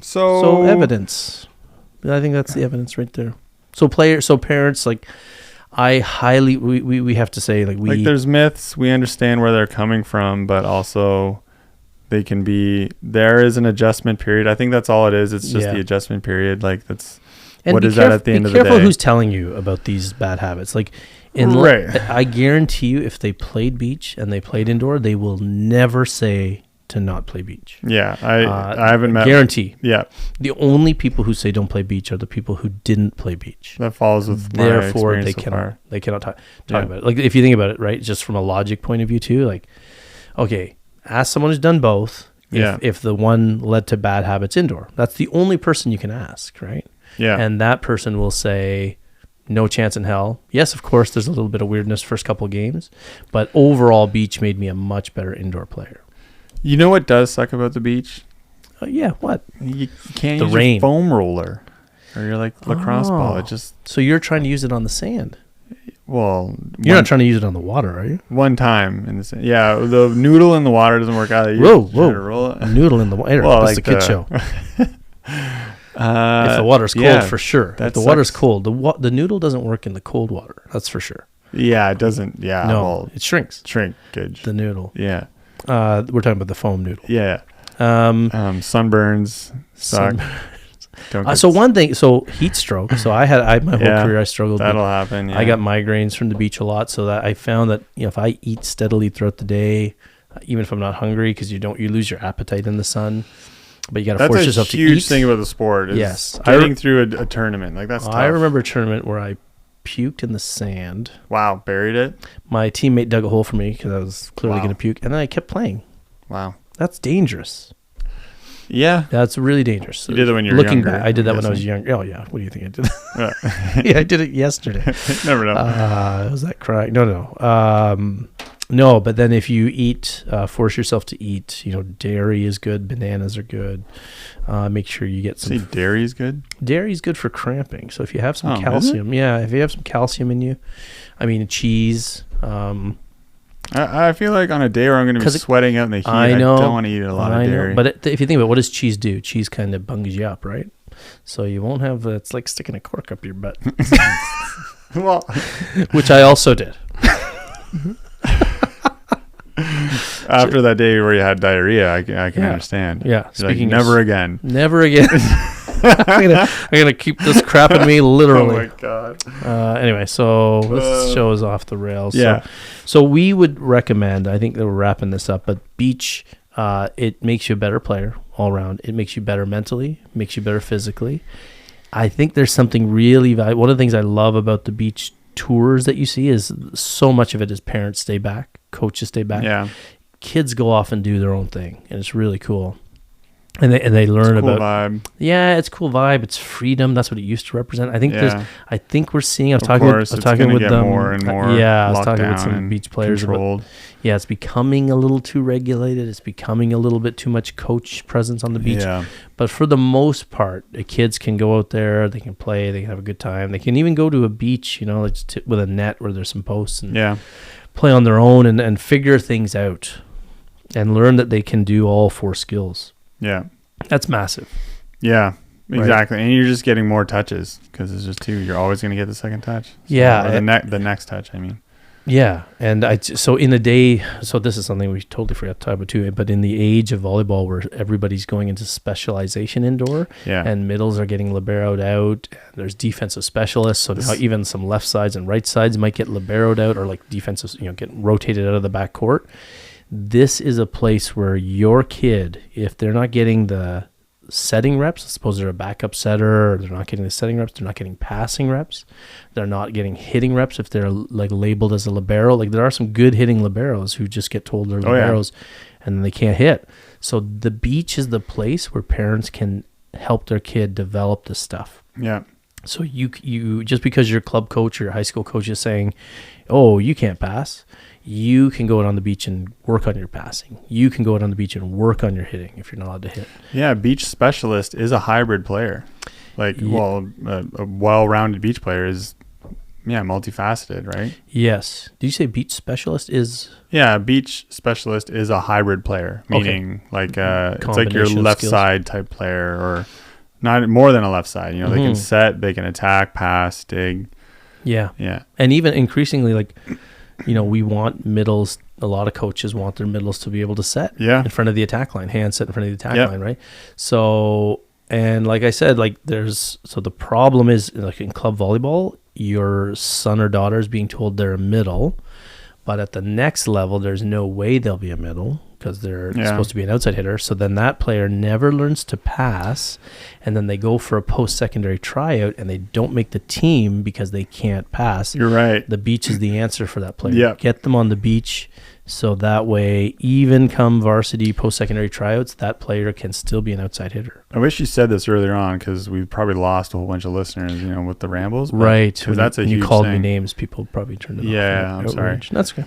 So evidence. I think that's the evidence right there. So parents, like we have to say like there's myths. We understand where they're coming from, but also there is an adjustment period. I think that's all it is. It's just the adjustment period. Like that's what is that at the end of the day. Be careful who's telling you about these bad habits. Like I guarantee you, if they played beach and they played indoor, they will never say to not play beach. Yeah, I haven't met. Guarantee. Yeah. The only people who say don't play beach are the people who didn't play beach. That follows with therefore my they cannot talk about it. Like if you think about it, right, just from a logic point of view too, like okay, ask someone who's done both. If the one led to bad habits indoor, that's the only person you can ask, right? Yeah. And that person will say no chance in hell. Yes, of course, there's a little bit of weirdness first couple games, but overall beach made me a much better indoor player. You know what does suck about the beach? What? You can't use your foam roller or your lacrosse ball. It just. So you're trying to use it on the sand? Well, you're not trying to use it on the water, are you? One time in the sand. Yeah, the noodle in the water doesn't work out. Whoa! Noodle in the water. Well, it's a kid show. If the water's cold, for sure. If the water's cold, the noodle doesn't work in the cold water. That's for sure. Yeah, it doesn't. Yeah, no, it shrinks. Shrinkage. The noodle. Yeah. We're talking about the foam noodle. Yeah. Sunburns suck. So one thing, heat stroke. So I my whole career I struggled. That'll happen. Yeah. I got migraines from the beach a lot, so that I found that if I eat steadily throughout the day, even if I'm not hungry, because you lose your appetite in the sun, but you got to force yourself to eat. That's a huge thing about the sport. Is getting through a tournament that's tough. I remember a tournament where I puked in the sand. Wow, buried it. My teammate dug a hole for me because I was clearly going to puke, and then I kept playing. Wow, that's dangerous. Yeah, that's really dangerous. You did it when you were looking younger. Back, I did that when I was young. Oh yeah, what do you think I did? Yeah, I did it yesterday. Never know. Was that crying? No. No, but then if you eat, force yourself to eat. Dairy is good. Bananas are good. Make sure you get some. Dairy is good. Dairy is good for cramping. So if you have some calcium, if you have some calcium in you, cheese. I feel like on a day where I'm going to be sweating out in the heat, I don't want to eat a lot of dairy. But if you think about it, what does cheese do? Cheese kind of bungs you up, right? So you won't have, it's like sticking a cork up your butt. Well, which I also did. After that day where you had diarrhea, I can understand. Yeah. Speaking like, never again. Never again. I'm gonna keep this crap in me, literally. Oh my god. Anyway, so this show is off the rails. Yeah. So we would recommend. I think that we're wrapping this up, but beach. It makes you a better player all around. It makes you better mentally. Makes you better physically. I think there's something really valuable. One of the things I love about the beach tours that you see is so much of it is parents stay back, coaches stay back. Yeah. Kids go off and do their own thing, and it's really cool. And they learn cool about vibe. Yeah, it's cool vibe. It's freedom. That's what it used to represent. I think we're seeing. I was talking with them more and more. I was talking with some beach players controlled. Yeah, it's becoming a little too regulated. It's becoming a little bit too much coach presence on the beach. Yeah. But for the most part, the kids can go out there. They can play. They can have a good time. They can even go to a beach, like with a net where there's some posts and play on their own and figure things out and learn that they can do all 4 skills. Yeah. That's massive. Yeah, exactly. Right. And you're just getting more touches because it's just 2. You're always going to get the second touch. Yeah. Or the next touch, I mean. Yeah. And so in a day, so this is something we totally forgot to talk about too, but in the age of volleyball where everybody's going into specialization indoor and middles are getting liberoed out, and there's defensive specialists. So now even some left sides and right sides might get liberoed out or like defensive, get rotated out of the back court. This is a place where your kid, if they're not getting the setting reps, suppose they're a backup setter, or they're not getting the setting reps, they're not getting passing reps, they're not getting hitting reps if they're like labeled as a libero. Like there are some good hitting liberos who just get told they're liberos and then they can't hit. So the beach is the place where parents can help their kid develop this stuff. Yeah. So you just because your club coach or your high school coach is saying, oh, you can't pass, you can go out on the beach and work on your passing. You can go out on the beach and work on your hitting if you're not allowed to hit. Yeah, beach specialist is a hybrid player. Like, a well-rounded beach player is, multifaceted, right? Yes. Did you say beach specialist is? Yeah, beach specialist is a hybrid player, meaning it's like your left side type player or not more than a left side. They can set, they can attack, pass, dig. Yeah. Yeah. And even increasingly, we want middles. A lot of coaches want their middles to be able to set in front of the attack line, hand set in front of the attack line, right? So, and like I said, the problem is in club volleyball, your son or daughter is being told they're a middle, but at the next level, there's no way they'll be a middle because they're supposed to be an outside hitter. So then that player never learns to pass, and then they go for a post-secondary tryout, and they don't make the team because they can't pass. You're right. The beach is the answer for that player. Yep. Get them on the beach so that way, even come varsity post-secondary tryouts, that player can still be an outside hitter. I wish you said this earlier on because we've probably lost a whole bunch of listeners, with the rambles. Right. Because that's a huge thing. You called me names, people probably turned it off. Yeah, I'm sorry. That's okay.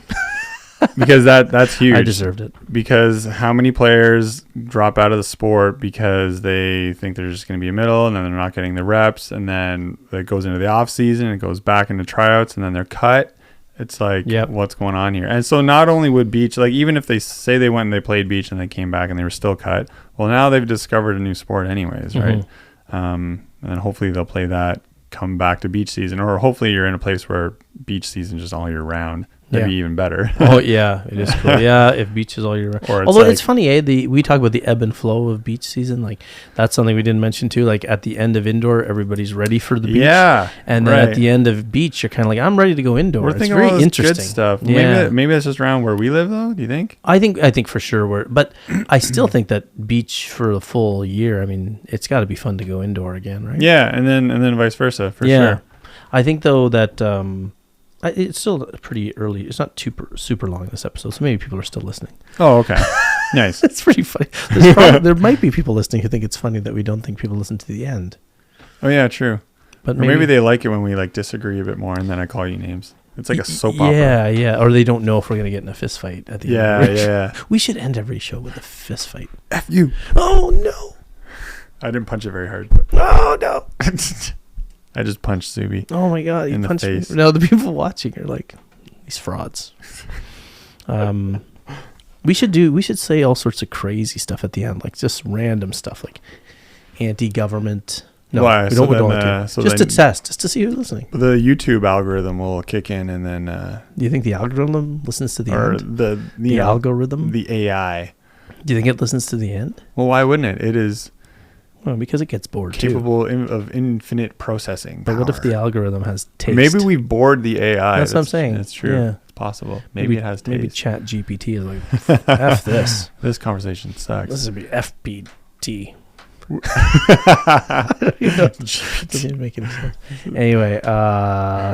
Because that's huge. I deserved it. Because how many players drop out of the sport because they think they're just going to be a middle and then they're not getting the reps, and then it goes into the off season, it goes back into tryouts, and then they're cut. It's like, what's going on here? And so not only would beach, even if they say they went and they played beach and they came back and they were still cut, well, now they've discovered a new sport anyways, right? And then hopefully they'll play that, come back to beach season, or hopefully you're in a place where beach season just all year round. That'd be even better. Oh, yeah. It is cool. Yeah, if beach is all year round. Although it's funny, we talk about the ebb and flow of beach season. That's something we didn't mention too. At the end of indoor, everybody's ready for the beach. Yeah. And then at the end of beach, you're kind of I'm ready to go indoor. We're thinking it's very all this interesting. Good stuff. Yeah. Maybe that's just around where we live, though. Do you think? I think for sure. But I still think that beach for a full year, it's got to be fun to go indoor again, right? Yeah. And then vice versa, for sure. I think, though, that... it's still pretty early. It's not super long, this episode, so maybe people are still listening. Oh, okay. Nice. It's pretty funny. There might be people listening who think it's funny that we don't think people listen to the end. Oh, yeah, true. But maybe they like it when we disagree a bit more and then I call you names. It's like a soap opera. Yeah. Or they don't know if we're going to get in a fist fight at the end. Yeah. We should end every show with a fist fight. F you. Oh, no. I didn't punch it very hard. But oh, no. I just punched Zuby. Oh my God! In the face. No, the people watching are like, these frauds. We should say all sorts of crazy stuff at the end, like just random stuff, like anti-government. No, Why? we So don't want then, to. so Just to then- test, just to see who's listening. The YouTube algorithm will kick in, and then Do you think the algorithm listens to the or end? the The algorithm? the AI. Do you think it listens to the end? Well, why wouldn't it? It is Well, because it gets bored too. capable of infinite processing. But what if the power. algorithm has taste? Maybe we bored the AI. That's what I'm saying. That's true. Yeah. It's possible. Maybe it has taste. Maybe Chat GPT is like, F this. This conversation sucks. This would be FPT. Doesn't make any sense. Anyway,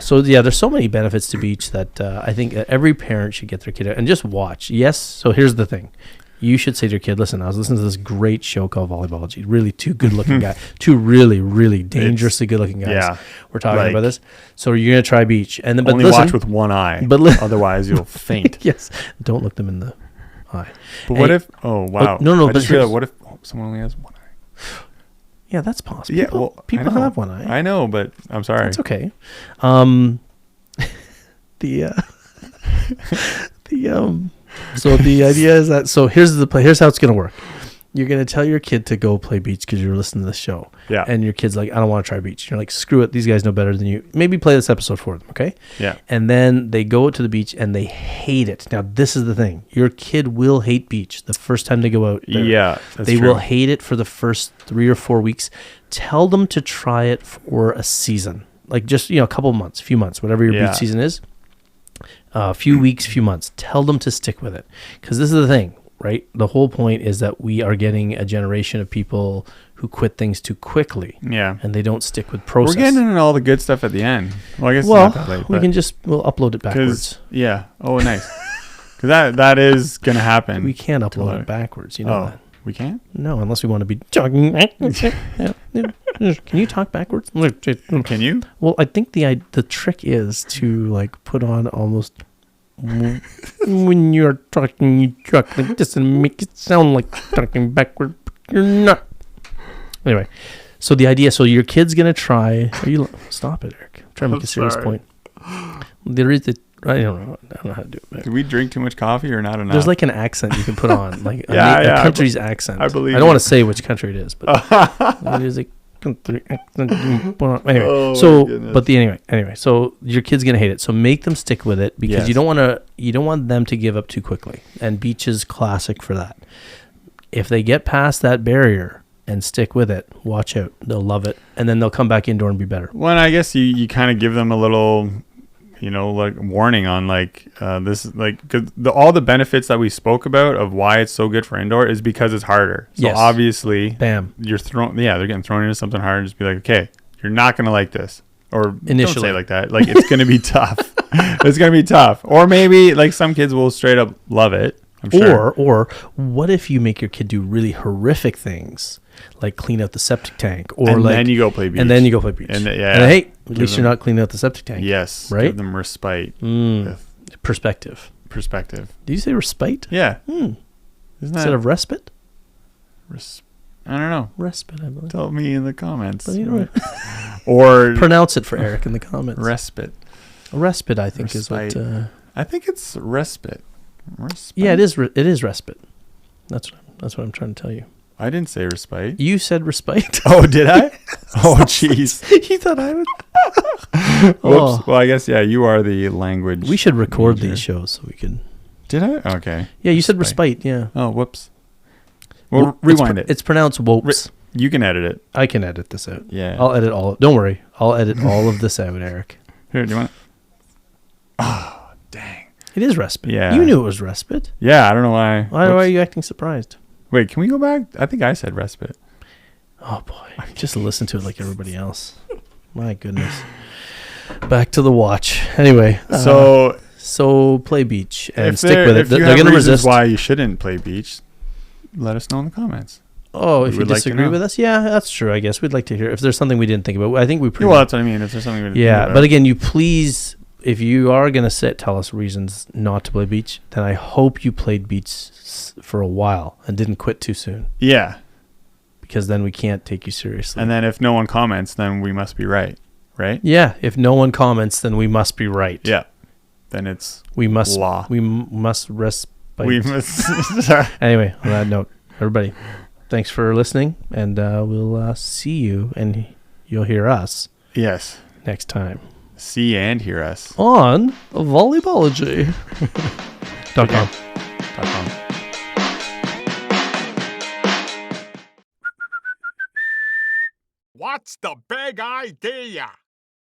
so yeah, there's so many benefits to beach that I think that every parent should get their kid out and just watch. Yes. So here's the thing. You should say to your kid, listen, I was listening to this great show called Volleyballogy. Really two good-looking guys. Two really, really dangerously good-looking guys. Yeah. We're talking Like- about this. So you're going to try beach. And then, but Only listen, watch with one eye. But Otherwise, you'll faint. yes. Don't look them in the eye. But what Hey- if? Oh wow! no, I but just realized. here's- What if someone only has one eye? Yeah, that's possible. Yeah, People, well, people I know. have one eye. I know, but I'm sorry. That's okay. So the idea is that, so here's how it's going to work. You're going to tell your kid to go play beach because you're listening to the show. Yeah. And your kid's like, I don't want to try beach. You're like, screw it. These guys know better than you. Maybe play this episode for them. Okay. Yeah. And then they go to the beach and they hate it. Now, this is the thing. Your kid will hate beach the first time they go out there. Yeah. That's They true. will hate it for the first 3 or 4 weeks. Tell them to try it for a season, like just, a couple months, few months, whatever your Yeah. beach season is. A few weeks, few months. Tell them to stick with it, because this is the thing, right? The whole point is that we are getting a generation of people who quit things too quickly, Yeah. and they don't stick with process. We're getting into all the good stuff at the end. Well, I guess well, it's not that late. we'll upload it backwards. Yeah. Oh, nice. Because that is gonna happen. We can't upload learn. it backwards. You know Oh, that. we can't. No, unless we want to be talking. Can you talk backwards? Can you? Well, I think the trick is to like put on almost when you're talking, you talk like this and make it sound like talking backward, but you're not. Anyway, so the idea, so your kid's gonna try. Stop it, Eric. I'm trying to make a serious sorry. point. There is I don't know how to do it. Did we drink too much coffee or not enough? There's like an accent you can put on, like Yeah, a country's accent. I believe I don't want you. to say which country it is, but there's a country accent. Anyway, Oh, my so goodness. anyway, so your kid's gonna hate it. So make them stick with it, because Yes. you don't want them to give up too quickly. And beach is classic for that. If they get past that barrier and stick with it, watch out. They'll love it, and then they'll come back indoor and be better. Well, and I guess you kind of give them a little, like warning on like this, like cause all the benefits that we spoke about of why it's so good for indoor is because it's harder. So Yes. obviously, Bam. they're getting thrown into something hard, and just be like, okay, you're not gonna like this, or Initially. don't say it like that. Like it's gonna be tough. It's gonna be tough, or maybe like some kids will straight up love it. I'm sure. Or what if you make your kid do really horrific things, like clean out the septic tank, or and like then you go play beach. and then you go play beach. And And hey, at Give least you're them- not cleaning out the septic tank. Yes, Right? Give them respite with Perspective. perspective. Did you say respite? Yeah, Hmm. isn't Instead that? of respite? I don't know. Respite, I believe. Tell me in the comments. But you know, Or pronounce it for Eric in the comments. respite. Respite, I think, Respite. is what. I think it's respite. Respite. Yeah, it is. It is respite. That's what I'm trying to tell you. I didn't say respite. You said respite. Oh, did I? Oh, jeez. You thought I would. Whoops. Oh. Well, I guess you are the language. We should record major. these shows so we can. Did I? Okay. Yeah, you said respite. Yeah. Oh, whoops. Well, It's rewind it. It's pronounced whoops. You can edit it. I can edit this out. Yeah. I'll edit all. Don't worry. I'll edit all of this out, Eric. Here, do you want? Oh, dang. It is respite. Yeah. You knew it was respite. Yeah, I don't know why. Why Whoops. are you acting surprised? Wait, can we go back? I think I said respite. Oh boy, just listen to it like everybody else. My goodness. Back to the watch. Anyway, so play beach and stick with it. If you They're have going to reasons resist. why you shouldn't play beach, let us know in the comments. Oh, we if you would like to disagree know. with us, yeah, that's true. I guess we'd like to hear if there's something we didn't think about. I think we pretty. Well, that's what I mean. If there's something we didn't think yeah, about. but again, you please, if you are going to tell us reasons not to play beach, then I hope you played beach for a while and didn't quit too soon, yeah. because then we can't take you seriously. And then if no one comments, then we must be right. Right? Yeah, if no one comments, then we must be right. Yeah. then it's We must law. We must respite. We must. Anyway, on that note, everybody, thanks for listening, and we'll see you, and you'll hear us Yes. next time See and hear us. on Volleyballogy. .com. What's the big idea?